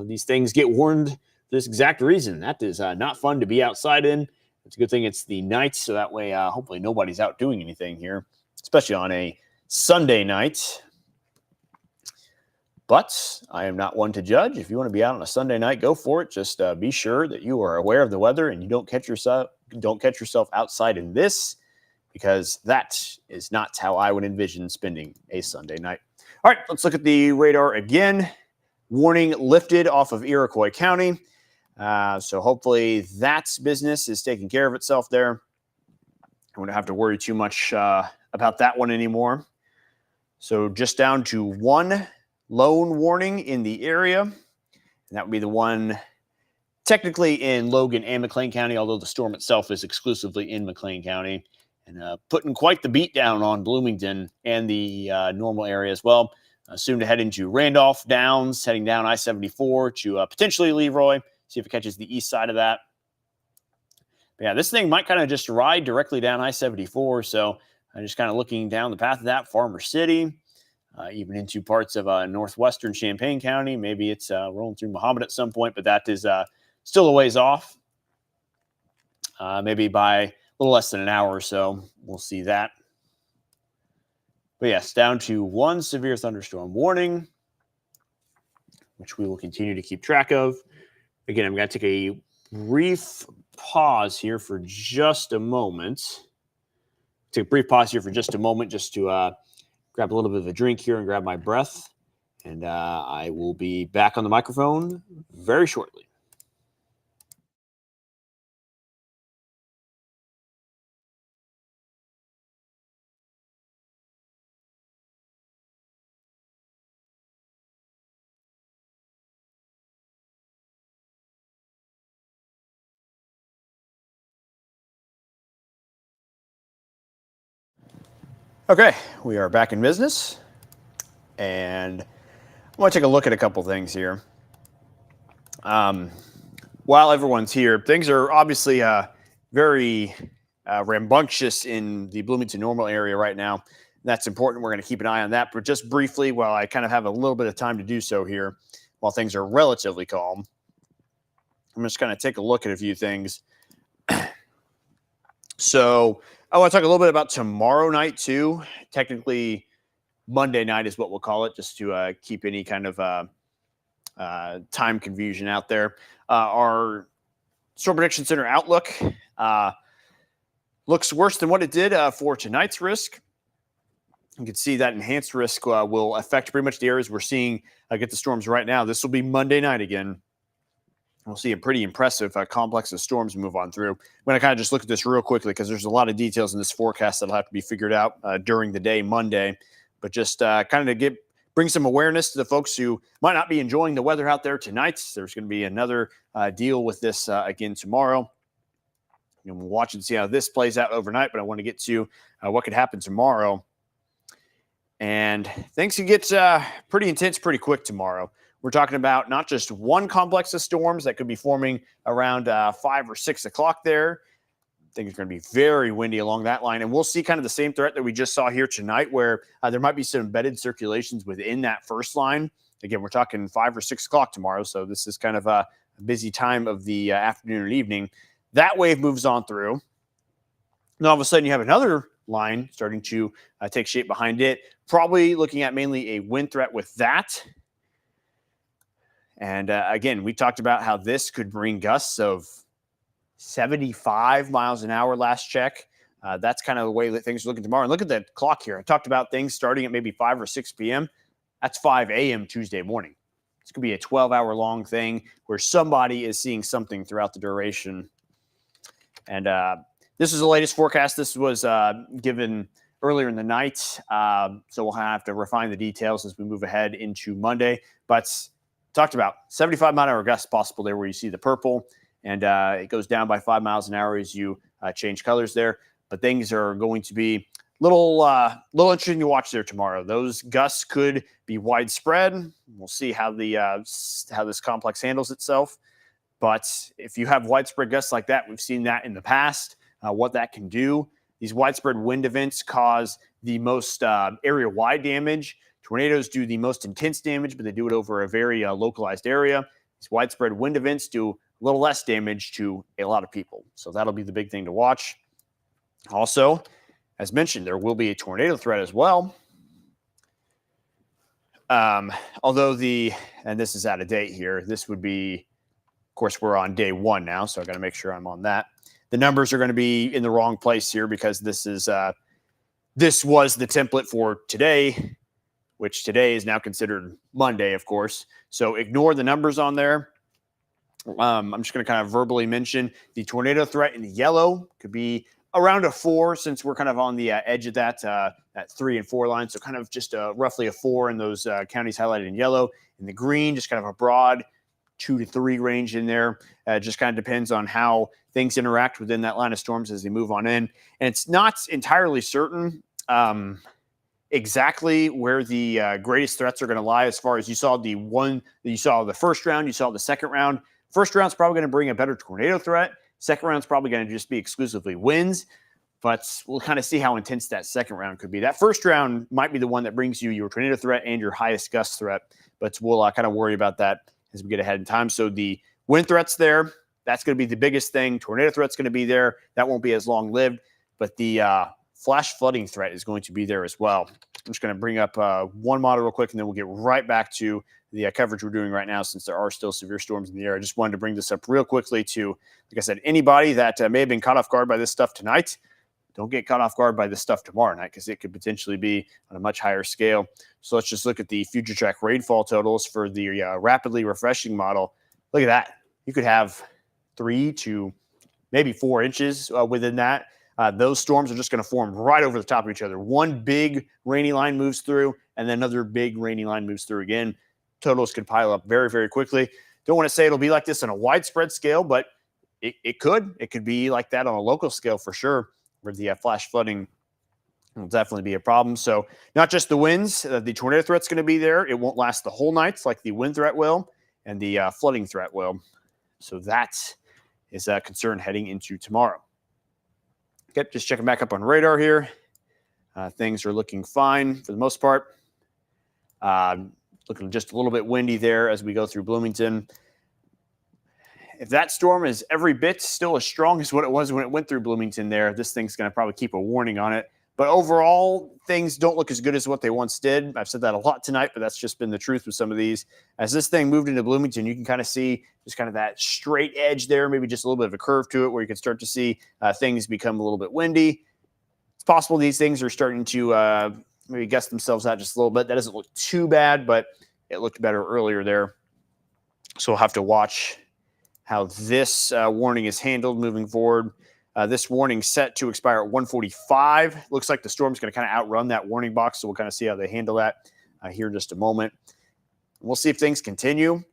these things get warned for this exact reason. That is not fun to be outside in. It's a good thing it's the night, so that way hopefully nobody's out doing anything here, especially on a Sunday night. But I am not one to judge. If you want to be out on a Sunday night, go for it. Just be sure that you are aware of the weather and you don't catch yourself outside in this, because that is not how I would envision spending a Sunday night. All right, let's look at the radar again. Warning lifted off of Iroquois County. So hopefully that business is taking care of itself there. I won't have to worry too much about that one anymore. So just down to one lone warning in the area. And that would be the one technically in Logan and McLean County, although the storm itself is exclusively in McLean County. And putting quite the beat down on Bloomington and the normal area as well. Soon to head into Randolph Downs, heading down I-74 to potentially Leroy. See if it catches the east side of that. But yeah, this thing might kind of just ride directly down I-74. So I'm just kind of looking down the path of that, Farmer City, even into parts of northwestern Champaign County. Maybe it's rolling through Mahomet at some point, but that is still a ways off. Maybe by a little less than an hour or so, we'll see that. But yes, down to one severe thunderstorm warning, which we will continue to keep track of. Again, I'm going to take a brief pause here for just a moment. Take a brief pause here for just a moment just to grab a little bit of a drink here and grab my breath. And I will be back on the microphone very shortly. Okay, we are back in business, and I want to take a look at a couple things here. While everyone's here, things are obviously very rambunctious in the Bloomington Normal area right now. That's important. We're going to keep an eye on that. But just briefly, while I kind of have a little bit of time to do so here, while things are relatively calm, I'm just going to take a look at a few things. So I want to talk a little bit about tomorrow night too. Technically, Monday night is what we'll call it, just to keep any kind of time confusion out there. Our Storm Prediction Center outlook looks worse than what it did for tonight's risk. You can see that enhanced risk will affect pretty much the areas we're seeing get the storms right now. This will be Monday night again. We'll see a pretty impressive complex of storms move on through. I'm going to kind of just look at this real quickly because there's a lot of details in this forecast that'll have to be figured out during the day Monday. But just kind of bring some awareness to the folks who might not be enjoying the weather out there tonight. There's going to be another deal with this again tomorrow. We'll watch and see how this plays out overnight, but I want to get to what could happen tomorrow. And things can get pretty intense pretty quick tomorrow. We're talking about not just one complex of storms that could be forming around 5 or 6 o'clock there. I think it's going to be very windy along that line. And we'll see kind of the same threat that we just saw here tonight, where there might be some embedded circulations within that first line. Again, we're talking 5 or 6 o'clock tomorrow. So this is kind of a busy time of the afternoon and evening. That wave moves on through. And all of a sudden you have another line starting to take shape behind it. Probably looking at mainly a wind threat with that. And again, we talked about how this could bring gusts of 75 miles an hour last check. That's kind of the way that things are looking tomorrow. And look at the clock here. I talked about things starting at maybe 5 or 6 p.m. That's 5 a.m. Tuesday morning. This could be a 12-hour long thing where somebody is seeing something throughout the duration. And this is the latest forecast. This was given earlier in the night. So we'll have to refine the details as we move ahead into Monday. But talked about 75 mile an hour gusts possible there where you see the purple, and it goes down by 5 miles an hour as you change colors there. But things are going to be little interesting to watch there tomorrow. Those gusts could be widespread. We'll see how how this complex handles itself. But if you have widespread gusts like that, we've seen that in the past, what that can do. These widespread wind events cause the most area-wide damage. Tornadoes do the most intense damage, but they do it over a very localized area. These widespread wind events do a little less damage to a lot of people. So that'll be the big thing to watch. Also, as mentioned, there will be a tornado threat as well. Although and this is out of date here, this would be, of course, we're on day 1 now, so I got to make sure I'm on that. The numbers are going to be in the wrong place here because this was the template for today, which today is now considered Monday, of course. So ignore the numbers on there. I'm just going to kind of verbally mention the tornado threat in the yellow could be around a 4, since we're kind of on the edge of that 3 and 4 line. So kind of just roughly a 4 in those counties highlighted in yellow. In the green, just kind of a broad 2 to 3 range in there. It just kind of depends on how things interact within that line of storms as they move on in. And it's not entirely certain exactly where the greatest threats are going to lie. As far as you saw the first round, you saw the second round. First round's probably going to bring a better tornado threat. Second round's probably going to just be exclusively winds, but we'll kind of see how intense that second round could be. That first round might be the one that brings you your tornado threat and your highest gust threat, but we'll kind of worry about that as we get ahead in time. So the wind threat's there. That's going to be the biggest thing. Tornado threat's going to be there. That won't be as long-lived, but the flash flooding threat is going to be there as well. I'm just going to bring up one model real quick, and then we'll get right back to the coverage we're doing right now, since there are still severe storms in the air. I just wanted to bring this up real quickly to, like I said, anybody that may have been caught off guard by this stuff tonight, don't get caught off guard by this stuff tomorrow night, because it could potentially be on a much higher scale. So let's just look at the future track rainfall totals for the rapidly refreshing model. Look at that. You could have 3 to maybe 4 inches within that. Those storms are just going to form right over the top of each other. One big rainy line moves through, and then another big rainy line moves through again. Totals could pile up very, very quickly. Don't want to say it'll be like this on a widespread scale, but it could. It could be like that on a local scale for sure, where the flash flooding It'll definitely be a problem. So not just the winds, the tornado threat's going to be there. It won't last the whole night like the wind threat will, and the flooding threat will. So that is a concern heading into tomorrow. Okay, just checking back up on radar here. Things are looking fine for the most part. Looking just a little bit windy there as we go through Bloomington. If that storm is every bit still as strong as what it was when it went through Bloomington there, this thing's going to probably keep a warning on it. But overall, things don't look as good as what they once did. I've said that a lot tonight, but that's just been the truth with some of these. As this thing moved into Bloomington, you can kind of see just kind of that straight edge there, maybe just a little bit of a curve to it where you can start to see things become a little bit windy. It's possible these things are starting to maybe guess themselves out just a little bit. That doesn't look too bad, but it looked better earlier there. So we'll have to watch how this warning is handled moving forward. This warning set to expire at 1:45. Looks like the storm's going to kind of outrun that warning box, so we'll kind of see how they handle that here in just a moment. We'll see if things continue.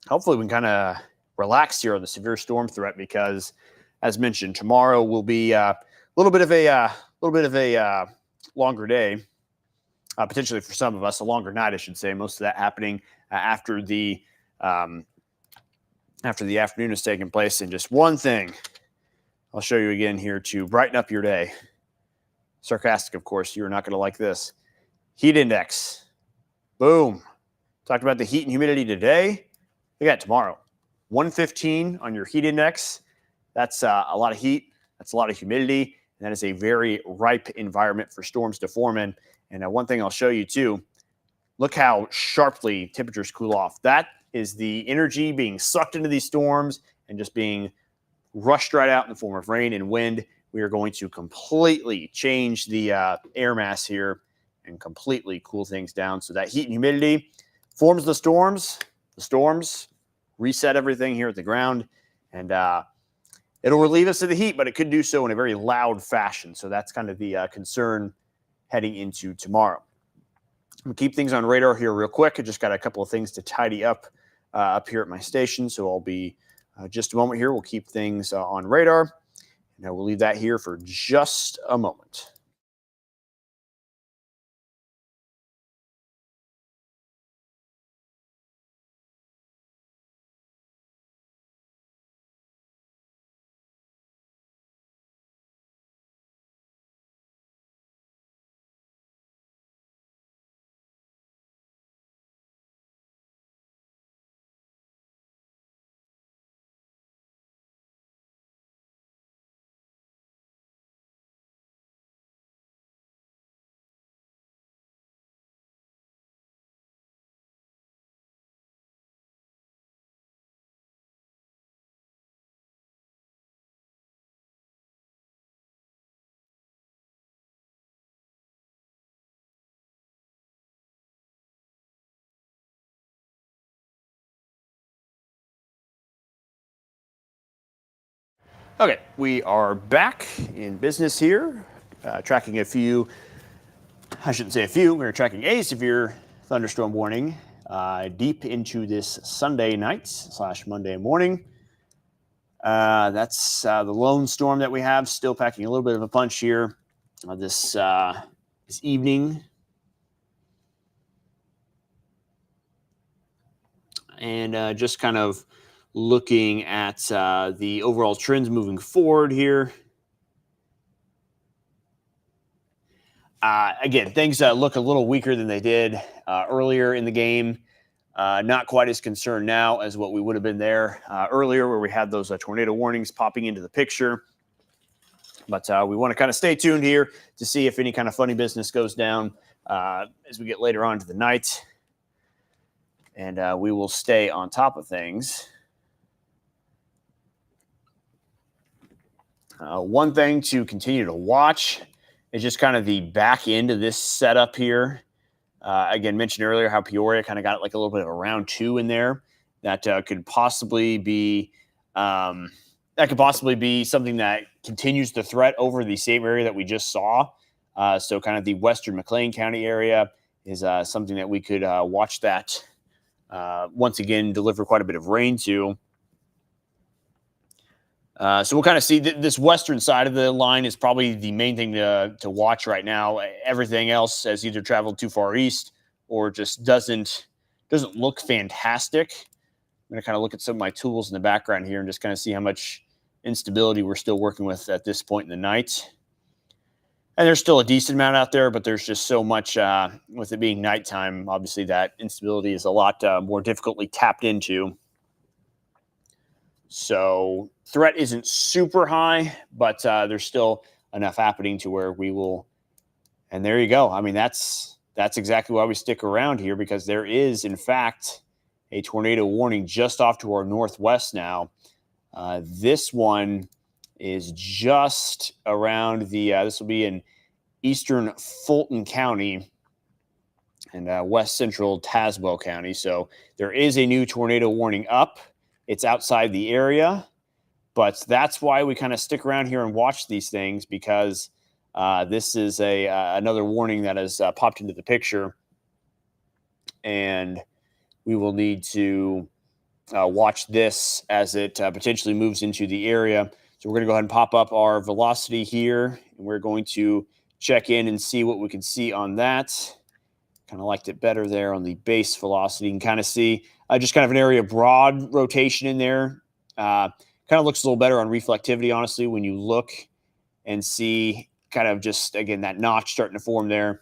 Hopefully we can kind of relax here on the severe storm threat because, as mentioned, tomorrow will be a little bit of a longer day, potentially for some of us, a longer night, I should say. Most of that happening after the afternoon has taken place. And just one thing I'll show you again here to brighten up your day. Sarcastic, of course. You're not going to like this. Heat index. Boom. Talked about the heat and humidity today. Look at tomorrow. 115 on your heat index. That's a lot of heat. That's a lot of humidity. And that is a very ripe environment for storms to form in. And one thing I'll show you too, look how sharply temperatures cool off. That is the energy being sucked into these storms and just being rushed right out in the form of rain and wind. We are going to completely change the air mass here and completely cool things down. So that heat and humidity forms the storms. The storms reset everything here at the ground. And it'll relieve us of the heat, but it could do so in a very loud fashion. So that's kind of the concern heading into tomorrow. I'm going to keep things on radar here real quick. I just got a couple of things to tidy up here at my station. So I'll be just a moment here. We'll keep things on radar. And I will leave that here for just a moment. Okay, we are back in business here, tracking a few, I shouldn't say a few, we're tracking a severe thunderstorm warning deep into this Sunday night / Monday morning. That's the lone storm that we have, still packing a little bit of a punch here this evening. And just kind of looking at the overall trends moving forward here. Again, things look a little weaker than they did earlier in the game. Not quite as concerned now as what we would have been there earlier, where we had those tornado warnings popping into the picture. But we want to kind of stay tuned here to see if any kind of funny business goes down as we get later on into the night. And we will stay on top of things. One thing to continue to watch is just kind of the back end of this setup here. Again, mentioned earlier how Peoria kind of got like a little bit of a round 2 in there. That could possibly be something that continues the threat over the same area that we just saw. So kind of the western McLean County area is something that we could watch that once again deliver quite a bit of rain to. So we'll kind of see this western side of the line is probably the main thing to watch right now. Everything else has either traveled too far east or just doesn't look fantastic. I'm going to kind of look at some of my tools in the background here and just kind of see how much instability we're still working with at this point in the night. And there's still a decent amount out there, but there's just so much with it being nighttime. Obviously, that instability is a lot more difficultly tapped into. So threat isn't super high, but there's still enough happening to where we will. And there you go. I mean, that's exactly why we stick around here, because there is, in fact, a tornado warning just off to our northwest now. This one is just around the, this will be in eastern Fulton County and west central Tazewell County. So there is a new tornado warning up. It's outside the area, but that's why we kind of stick around here and watch these things, because this is another warning that has popped into the picture, and we will need to watch this as it potentially moves into the area. So we're going to go ahead and pop up our velocity here, and we're going to check in and see what we can see on that. Kind of liked it better there on the base velocity. You can kind of see just kind of an area of broad rotation in there. Kind of looks a little better on reflectivity, honestly, when you look and see kind of just, again, that notch starting to form there,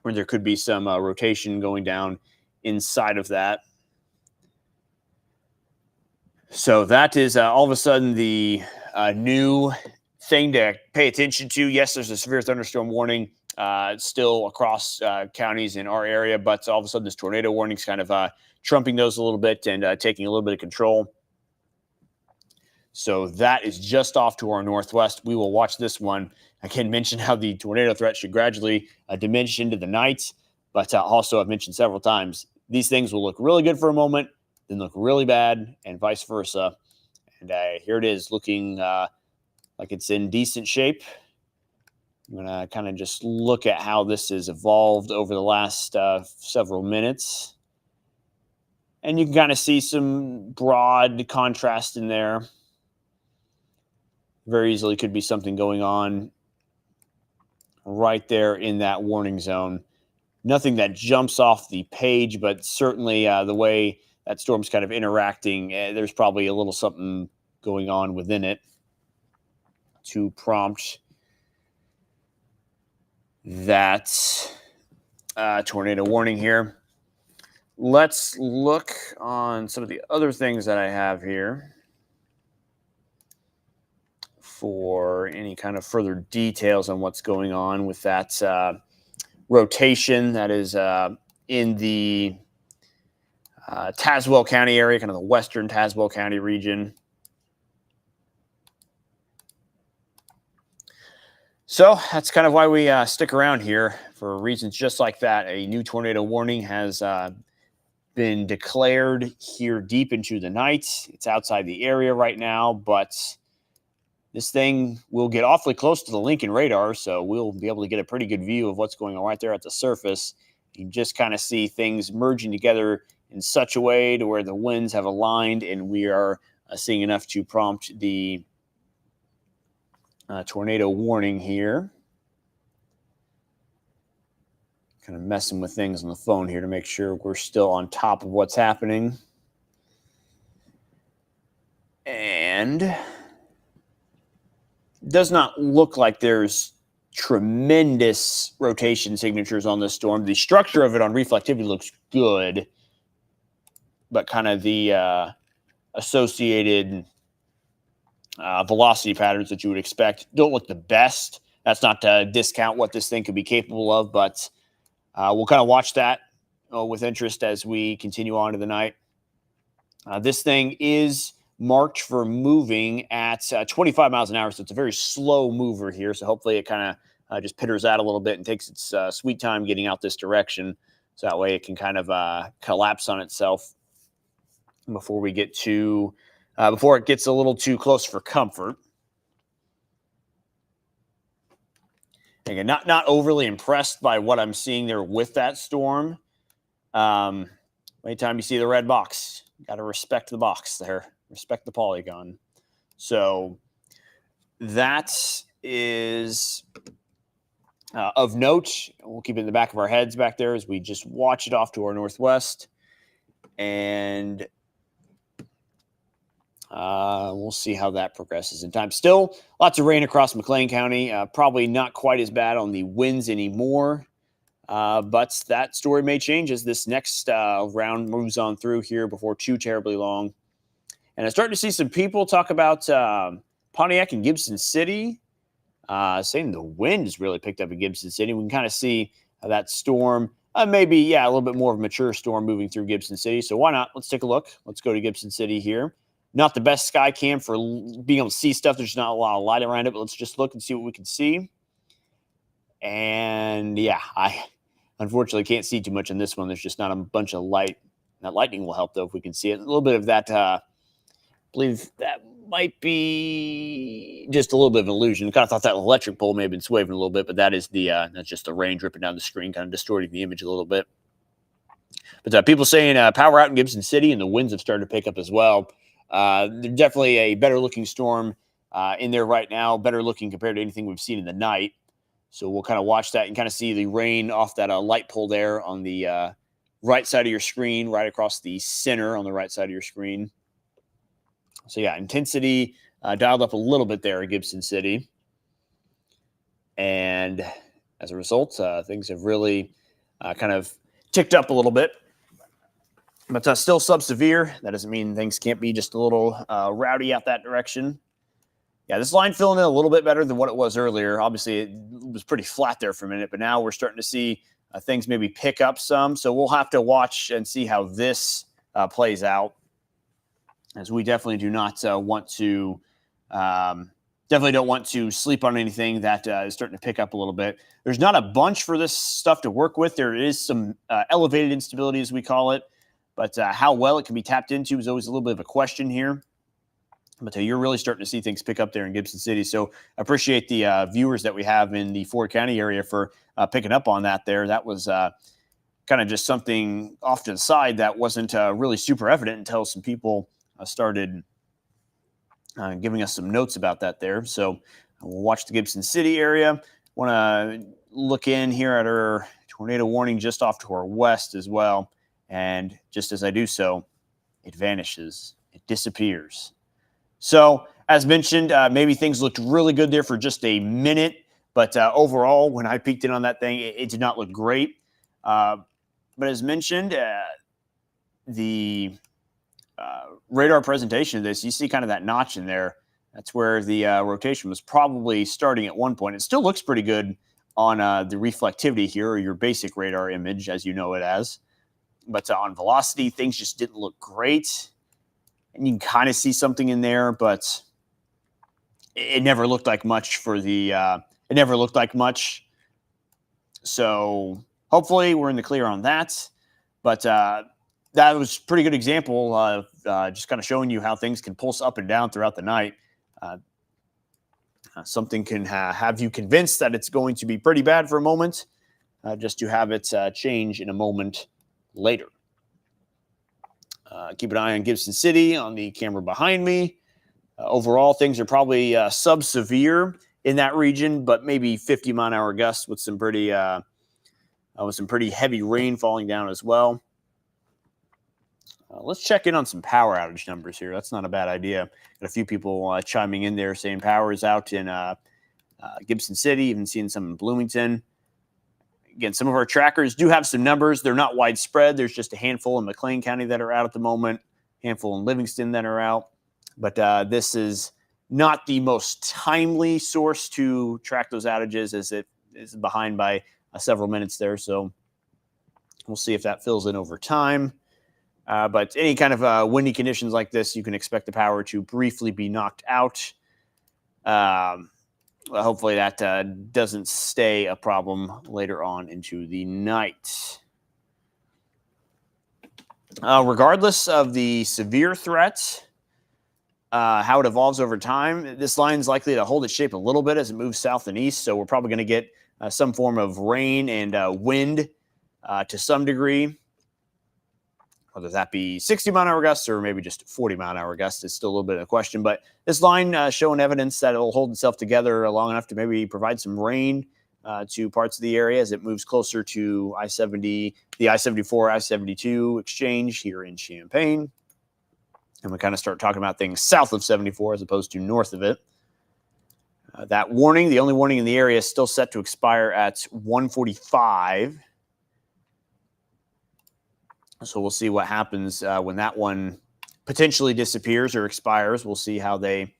where there could be some rotation going down inside of that. So that is all of a sudden the new thing to pay attention to. Yes, there's a severe thunderstorm warning still across counties in our area, but all of a sudden this tornado warning is kind of trumping those a little bit and taking a little bit of control. So that is just off to our northwest. We will watch this one. I can mention how the tornado threat should gradually diminish into the night, but also I've mentioned several times, these things will look really good for a moment, then look really bad, and vice versa. And here it is, looking like it's in decent shape. I'm going to kind of just look at how this has evolved over the last several minutes. And you can kind of see some broad contrast in there. Very easily could be something going on right there in that warning zone. Nothing that jumps off the page, but certainly the way that storm's kind of interacting, there's probably a little something going on within it to prompt that tornado warning here. Let's look on some of the other things that I have here for any kind of further details on what's going on with that rotation that is in the Tazewell County area, kind of the western Tazewell County region. So that's kind of why we stick around here, for reasons just like that. A new tornado warning has been declared here deep into the night. It's outside the area right now, but this thing will get awfully close to the Lincoln radar, so we'll be able to get a pretty good view of what's going on right there at the surface. You can just kind of see things merging together in such a way to where the winds have aligned, and we are seeing enough to prompt the tornado warning here. Kind of messing with things on the phone here to make sure we're still on top of what's happening. And does not look like there's tremendous rotation signatures on this storm. The structure of it on reflectivity looks good, but kind of the associated velocity patterns that you would expect don't look the best. That's not to discount what this thing could be capable of, but we'll kind of watch that with interest as we continue on to the night. This thing is marked for moving at 25 miles an hour, so it's a very slow mover here. So hopefully it kind of just pitters out a little bit and takes its sweet time getting out this direction, so that way it can kind of collapse on itself before we get to before it gets a little too close for comfort. Again, not overly impressed by what I'm seeing there with that storm. Anytime you see the red box, you got to respect the box there, respect the polygon. So that is of note. We'll keep it in the back of our heads back there as we just watch it off to our northwest. And we'll see how that progresses in time. Still, lots of rain across McLean County. Probably not quite as bad on the winds anymore. But that story may change as this next round moves on through here before too terribly long. And I'm starting to see some people talk about Pontiac and Gibson City, saying the wind has really picked up in Gibson City. We can kind of see that storm, maybe, a little bit more of a mature storm moving through Gibson City. So why not? Let's take a look. Let's go to Gibson City here. Not the best sky cam for being able to see stuff. There's not a lot of light around it, but let's just look and see what we can see. And I unfortunately can't see too much on this one. There's just not a bunch of light. That lightning will help, though, if we can see it. A little bit of that, I believe that might be just a little bit of an illusion. I kind of thought that electric pole may have been swaying a little bit, but that is that's just the rain dripping down the screen, kind of distorting the image a little bit. But people saying power out in Gibson City, and the winds have started to pick up as well. There's definitely a better-looking storm in there right now, better looking compared to anything we've seen in the night. So we'll kind of watch that and kind of see the rain off that light pole there on the right side of your screen, right across the center on the right side of your screen. So, intensity dialed up a little bit there at Gibson City. And as a result, things have really kind of ticked up a little bit. But still sub-severe. That doesn't mean things can't be just a little rowdy out that direction. This line filling in a little bit better than what it was earlier. Obviously, it was pretty flat there for a minute, but now we're starting to see things maybe pick up some. So we'll have to watch and see how this plays out, as we definitely do not want to definitely don't want to sleep on anything that is starting to pick up a little bit. There's not a bunch for this stuff to work with. There is some elevated instability, as we call it, but how well it can be tapped into is always a little bit of a question here. But you're really starting to see things pick up there in Gibson City. So I appreciate the viewers that we have in the Ford County area for picking up on that there. That was kind of just something off to the side that wasn't really super evident until some people started giving us some notes about that there. So we'll watch the Gibson City area. Want to look in here at our tornado warning just off to our west as well. And just as I do so, it vanishes. It disappears. So, as mentioned, maybe things looked really good there for just a minute, but overall, when I peeked in on that thing, it did not look great. But as mentioned, the radar presentation of this, you see kind of that notch in there. That's where the rotation was probably starting at one point. It still looks pretty good on the reflectivity here, or your basic radar image, as you know it as. But on velocity, things just didn't look great. And you can kind of see something in there, but it never looked like much for the it never looked like much. So hopefully we're in the clear on that. But that was a pretty good example of just kind of showing you how things can pulse up and down throughout the night. Something can have you convinced that it's going to be pretty bad for a moment, just to have it change in a moment later. Keep an eye on Gibson City on the camera behind me. Overall, things are probably sub-severe in that region, but maybe 50-mile-an-hour gusts with some pretty heavy rain falling down as well. Let's check in on some power outage numbers here. That's not a bad idea. Got a few people chiming in there saying power is out in Gibson City, even seeing some in Bloomington. Again, some of our trackers do have some numbers. They're not widespread. There's just a handful in McLean County that are out at the moment, a handful in Livingston that are out. But this is not the most timely source to track those outages, as it is behind by several minutes there. So we'll see if that fills in over time. But any kind of windy conditions like this, you can expect the power to briefly be knocked out. Hopefully that doesn't stay a problem later on into the night. Regardless of the severe threat, how it evolves over time, this line is likely to hold its shape a little bit as it moves south and east. So we're probably going to get some form of rain and wind to some degree. whether that be 60-mile-an-hour gusts or maybe just 40-mile-an-hour gusts is still a little bit of a question. But this line showing evidence that it'll hold itself together long enough to maybe provide some rain to parts of the area as it moves closer to I-70, the I-74, I-72 exchange here in Champaign. And we kind of start talking about things south of 74 as opposed to north of it. That warning, the only warning in the area, is still set to expire at 1:45. So we'll see what happens when that one potentially disappears or expires. We'll see how they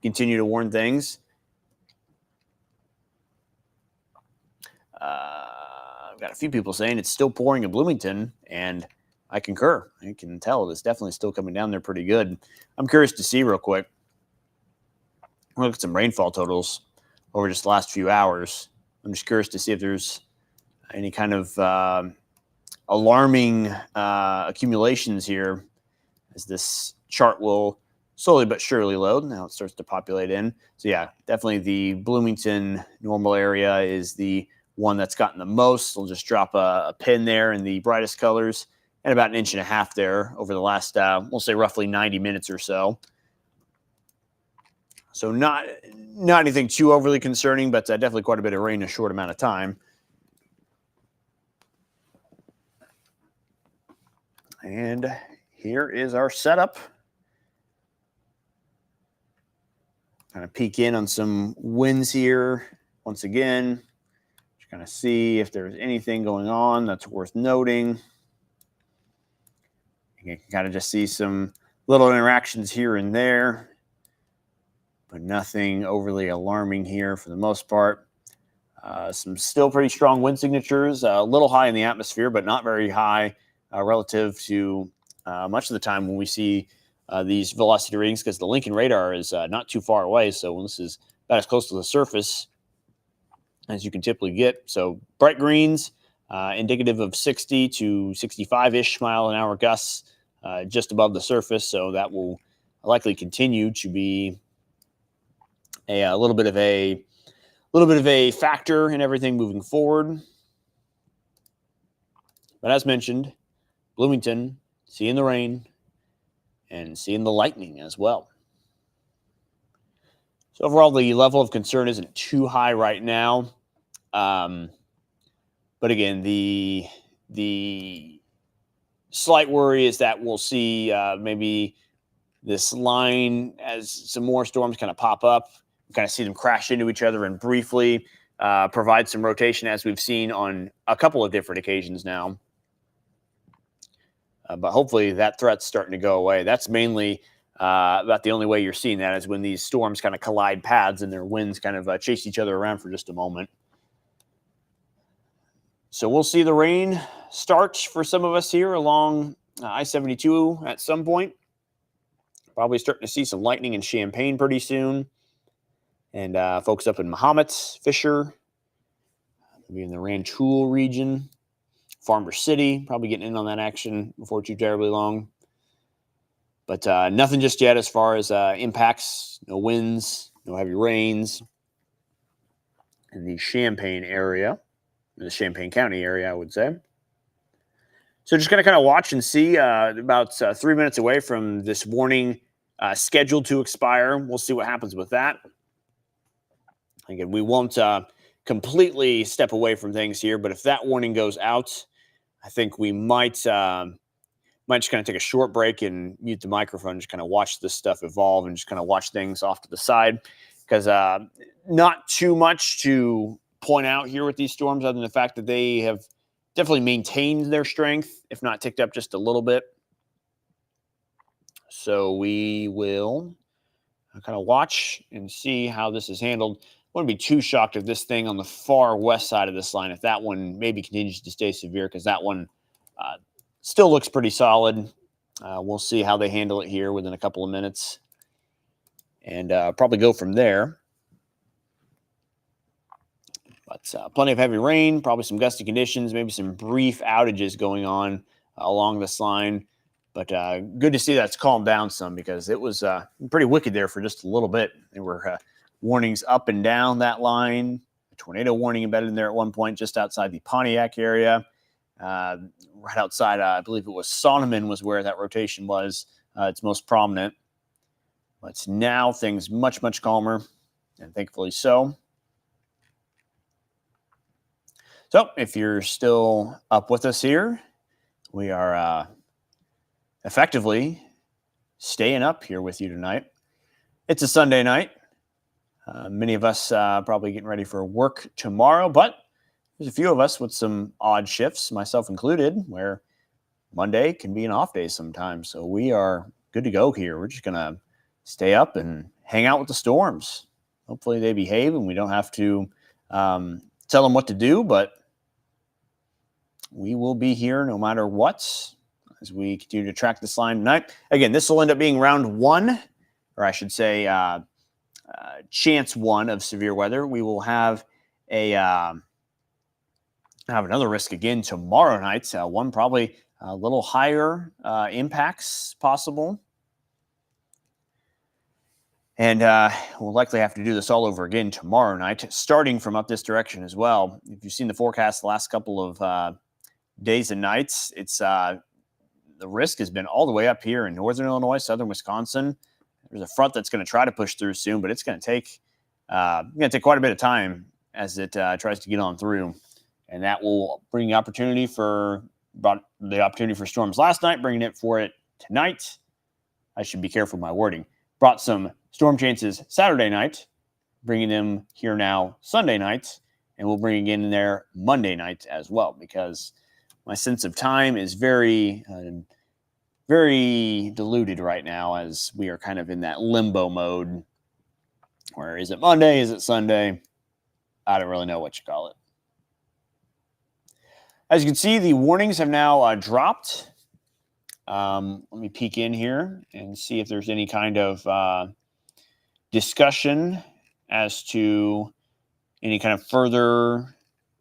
continue to warn things. I've got a few people saying it's still pouring in Bloomington, and I concur. I can tell it's definitely still coming down there pretty good. I'm curious to see real quick. We'll look at some rainfall totals over just the last few hours. I'm just curious to see if there's any kind of alarming accumulations here as this chart will slowly but surely load. Now it starts to populate in. So yeah, definitely the Bloomington normal area is the one that's gotten the most. We'll just drop a pin there in the brightest colors and about 1.5 inches there over the last, we'll say roughly 90 minutes or so. So not anything too overly concerning, but definitely quite a bit of rain in a short amount of time. And here is our setup. Kind of peek in on some winds here once again. Just kind of see if there's anything going on that's worth noting. You can kind of just see some little interactions here and there, but nothing overly alarming here for the most part. Some still pretty strong wind signatures, a little high in the atmosphere, but not very high relative to much of the time when we see these velocity readings, because the Lincoln radar is not too far away. So when this is about as close to the surface as you can typically get. So bright greens, indicative of 60 to 65-ish mile-an-hour gusts just above the surface. So that will likely continue to be a little bit of a factor in everything moving forward. But as mentioned, Bloomington, seeing the rain and seeing the lightning as well. So overall, the level of concern isn't too high right now. But again, the slight worry is that we'll see maybe this line as some more storms kind of pop up. We kind of see them crash into each other and briefly provide some rotation, as we've seen on a couple of different occasions now. But hopefully that threat's starting to go away. That's mainly about the only way you're seeing that is when these storms kind of collide paths and their winds kind of chase each other around for just a moment. So we'll see the rain start for some of us here along I-72 at some point. Probably starting to see some lightning in Champaign pretty soon. And folks up in Mahomet, Fisher, maybe in the Rantoul region, Farmer City, probably getting in on that action before too terribly long. But nothing just yet as far as impacts, no winds, no heavy rains in the Champaign area, the Champaign County area, I would say. So just going to kind of watch and see about 3 minutes away from this warning scheduled to expire. We'll see what happens with that. Again, we won't completely step away from things here, but if that warning goes out, I think we might just kind of take a short break and mute the microphone, just kind of watch this stuff evolve and just kind of watch things off to the side, because not too much to point out here with these storms other than the fact that they have definitely maintained their strength, if not ticked up just a little bit. So we will kind of watch and see how this is handled. I wouldn't be too shocked if this thing on the far west side of this line, if that one maybe continues to stay severe, because that one still looks pretty solid. We'll see how they handle it here within a couple of minutes and probably go from there. But plenty of heavy rain, probably some gusty conditions, maybe some brief outages going on along this line. But good to see that's calmed down some, because it was pretty wicked there for just a little bit. There were warnings up and down that line, a tornado warning embedded in there at one point just outside the Pontiac area. right outside, I believe it was Sonneman was where that rotation was. It's most prominent. But now things much, much calmer, and thankfully so. So if you're still up with us here, we are effectively staying up here with you tonight. It's a Sunday night. Many of us probably getting ready for work tomorrow, but there's a few of us with some odd shifts, myself included, where Monday can be an off day sometimes. So we are good to go here. We're just going to stay up and hang out with the storms. Hopefully they behave and we don't have to tell them what to do, but we will be here no matter what as we continue to track this line tonight. Again, this will end up being round one, or I should say chance one of severe weather. We will have another risk again tomorrow night. One probably a little higher impacts possible. And we'll likely have to do this all over again tomorrow night, starting from up this direction as well. If you've seen the forecast the last couple of days and nights, it's the risk has been all the way up here in northern Illinois, southern Wisconsin. There's a front that's going to try to push through soon, but it's going to take quite a bit of time as it tries to get on through. And that will bring the opportunity for storms last night, bringing it for it tonight. I should be careful with my wording. Brought some storm chances Saturday night, bringing them here now Sunday night, and we'll bring again in there Monday night as well, because my sense of time is very diluted right now as we are kind of in that limbo mode where is it Monday? Is it Sunday? I don't really know what you call it. As you can see, the warnings have now dropped. Let me peek in here and see if there's any kind of discussion as to any kind of further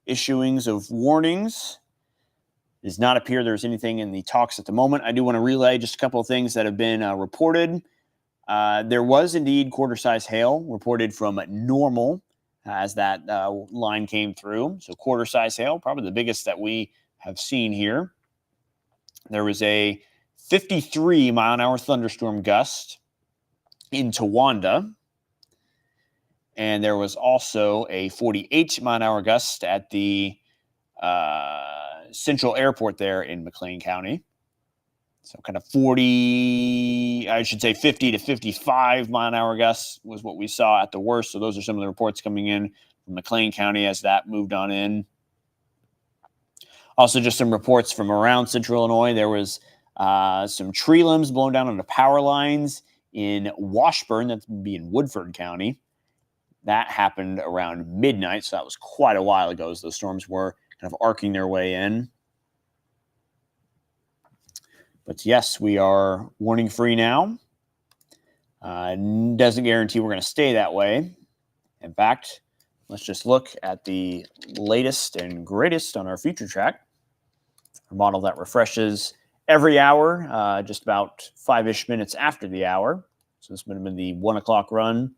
issuings of warnings. It does not appear there's anything in the talks at the moment. I do want to relay just a couple of things that have been reported. There was indeed quarter-size hail reported from Normal as that line came through. So quarter-size hail, probably the biggest that we have seen here. There was a 53-mile-an-hour thunderstorm gust in Towanda. And there was also a 48-mile-an-hour gust at the Central Airport there in McLean County. So kind of 50 to 55-mile-an-hour gusts was what we saw at the worst. So those are some of the reports coming in from McLean County as that moved on in. Also, just some reports from around Central Illinois. There was some tree limbs blown down onto power lines in Washburn. That's be in Woodford County. That happened around midnight, so that was quite a while ago as those storms were kind of arcing their way in. But yes, we are warning free now. Doesn't guarantee we're going to stay that way. In fact, let's just look at the latest and greatest on our future track. A model that refreshes every hour, just about 5-ish minutes after the hour. So this would have been the 1 o'clock run.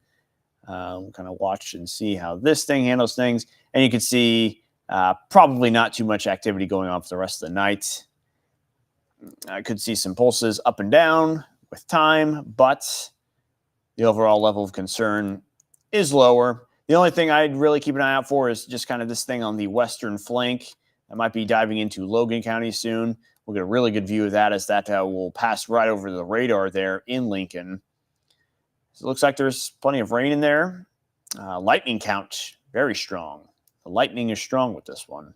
We'll kind of watch and see how this thing handles things. And you can see probably not too much activity going on for the rest of the night. I could see some pulses up and down with time, but the overall level of concern is lower. The only thing I'd really keep an eye out for is just kind of this thing on the western flank. I might be diving into Logan County soon. We'll get a really good view of that as that will pass right over the radar there in Lincoln. So it looks like there's plenty of rain in there. Lightning count, very strong. The lightning is strong with this one.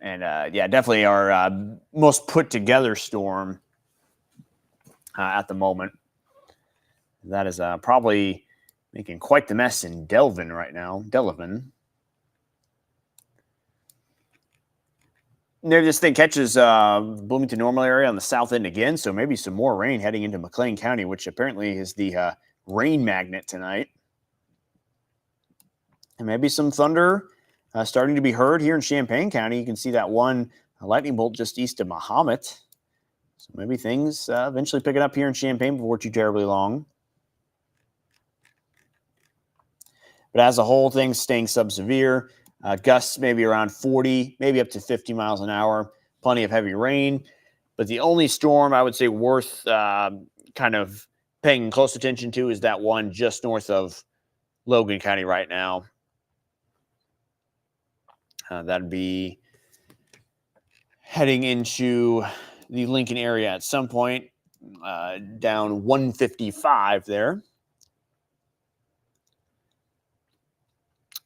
And definitely our most put together storm at the moment. That is probably making quite the mess in Delavan right now. Maybe this thing catches Bloomington Normal area on the south end again, so maybe some more rain heading into McLean County, which apparently is the rain magnet tonight. And maybe some thunder starting to be heard here in Champaign County. You can see that one lightning bolt just east of Mahomet. So maybe things eventually picking up here in Champaign before too terribly long. But as a whole, things staying sub-severe. Gusts maybe around 40, maybe up to 50 miles an hour. Plenty of heavy rain. But the only storm I would say worth kind of paying close attention to is that one just north of Logan County right now. That'd be heading into the Lincoln area at some point, down 155 there.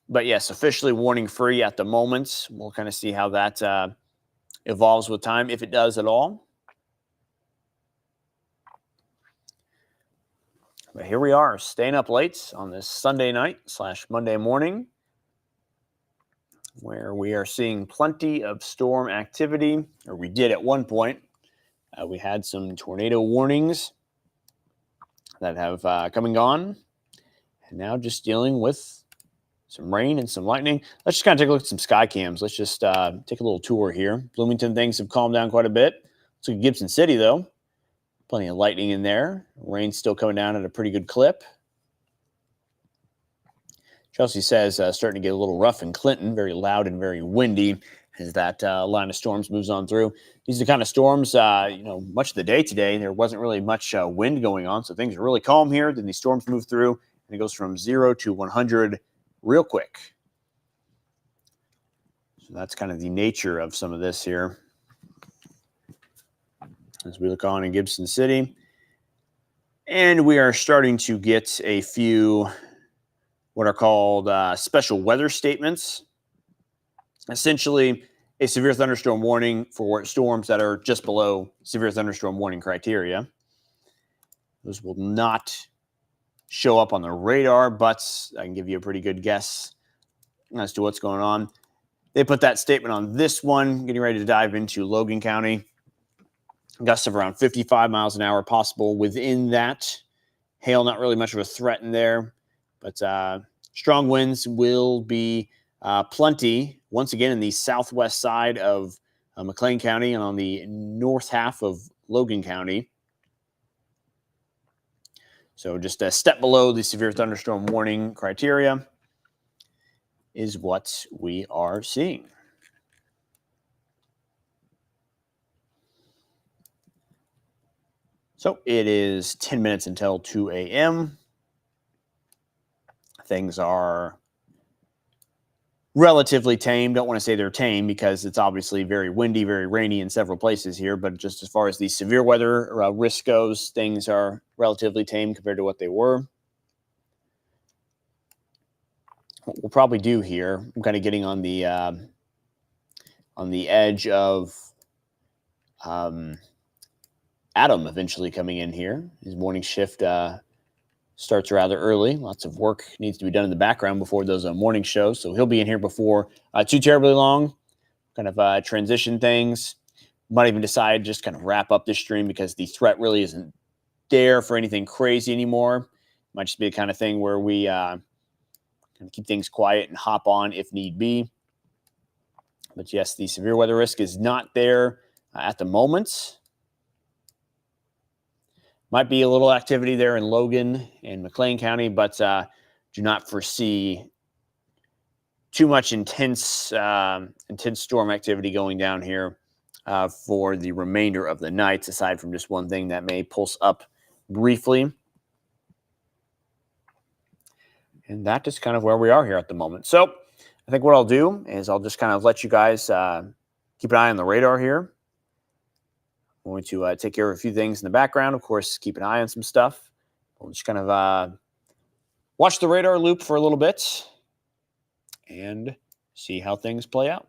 But yes, officially warning free at the moment. We'll kind of see how that evolves with time, if it does at all. But here we are, staying up late on this Sunday night / Monday morning, where we are seeing plenty of storm activity, or we did at one point. We had some tornado warnings that have come and gone, and now just dealing with some rain and some lightning. Let's just kind of take a look at some sky cams. Let's just take a little tour here. Bloomington, things have calmed down quite a bit. Looks like Gibson City, though. Plenty of lightning in there. Rain's still coming down at a pretty good clip. Chelsea says starting to get a little rough in Clinton, very loud and very windy as that line of storms moves on through. These are the kind of storms, much of the day today, there wasn't really much wind going on, so things are really calm here. Then these storms move through, and it goes from 0 to 100 real quick. So that's kind of the nature of some of this here. As we look on in Gibson City. And we are starting to get a few what are called special weather statements. Essentially, a severe thunderstorm warning for storms that are just below severe thunderstorm warning criteria. Those will not show up on the radar, but I can give you a pretty good guess as to what's going on. They put that statement on this one, getting ready to dive into Logan County. Gusts of around 55 miles an hour possible within that. Hail, not really much of a threat in there, but strong winds will be plenty once again in the southwest side of McLean County and on the north half of Logan County. So just a step below the severe thunderstorm warning criteria is what we are seeing. So it is 10 minutes until 2 a.m. Things are relatively tame. Don't want to say they're tame because it's obviously very windy, very rainy in several places here. But just as far as the severe weather risk goes, things are relatively tame compared to what they were. What we'll probably do here, I'm kind of getting on the edge of Adam eventually coming in here. His morning shift starts rather early. Lots of work needs to be done in the background before those morning shows. So he'll be in here before too terribly long. Kind of transition things. Might even decide just kind of wrap up this stream because the threat really isn't there for anything crazy anymore. Might just be the kind of thing where we kind of keep things quiet and hop on if need be. But yes, the severe weather risk is not there at the moment. Might be a little activity there in Logan and McLean County, but do not foresee too much intense storm activity going down here for the remainder of the night, aside from just one thing that may pulse up briefly. And that is kind of where we are here at the moment. So I think what I'll do is I'll just kind of let you guys keep an eye on the radar here. I'm going to take care of a few things in the background. Of course, keep an eye on some stuff. We'll just kind of watch the radar loop for a little bit and see how things play out.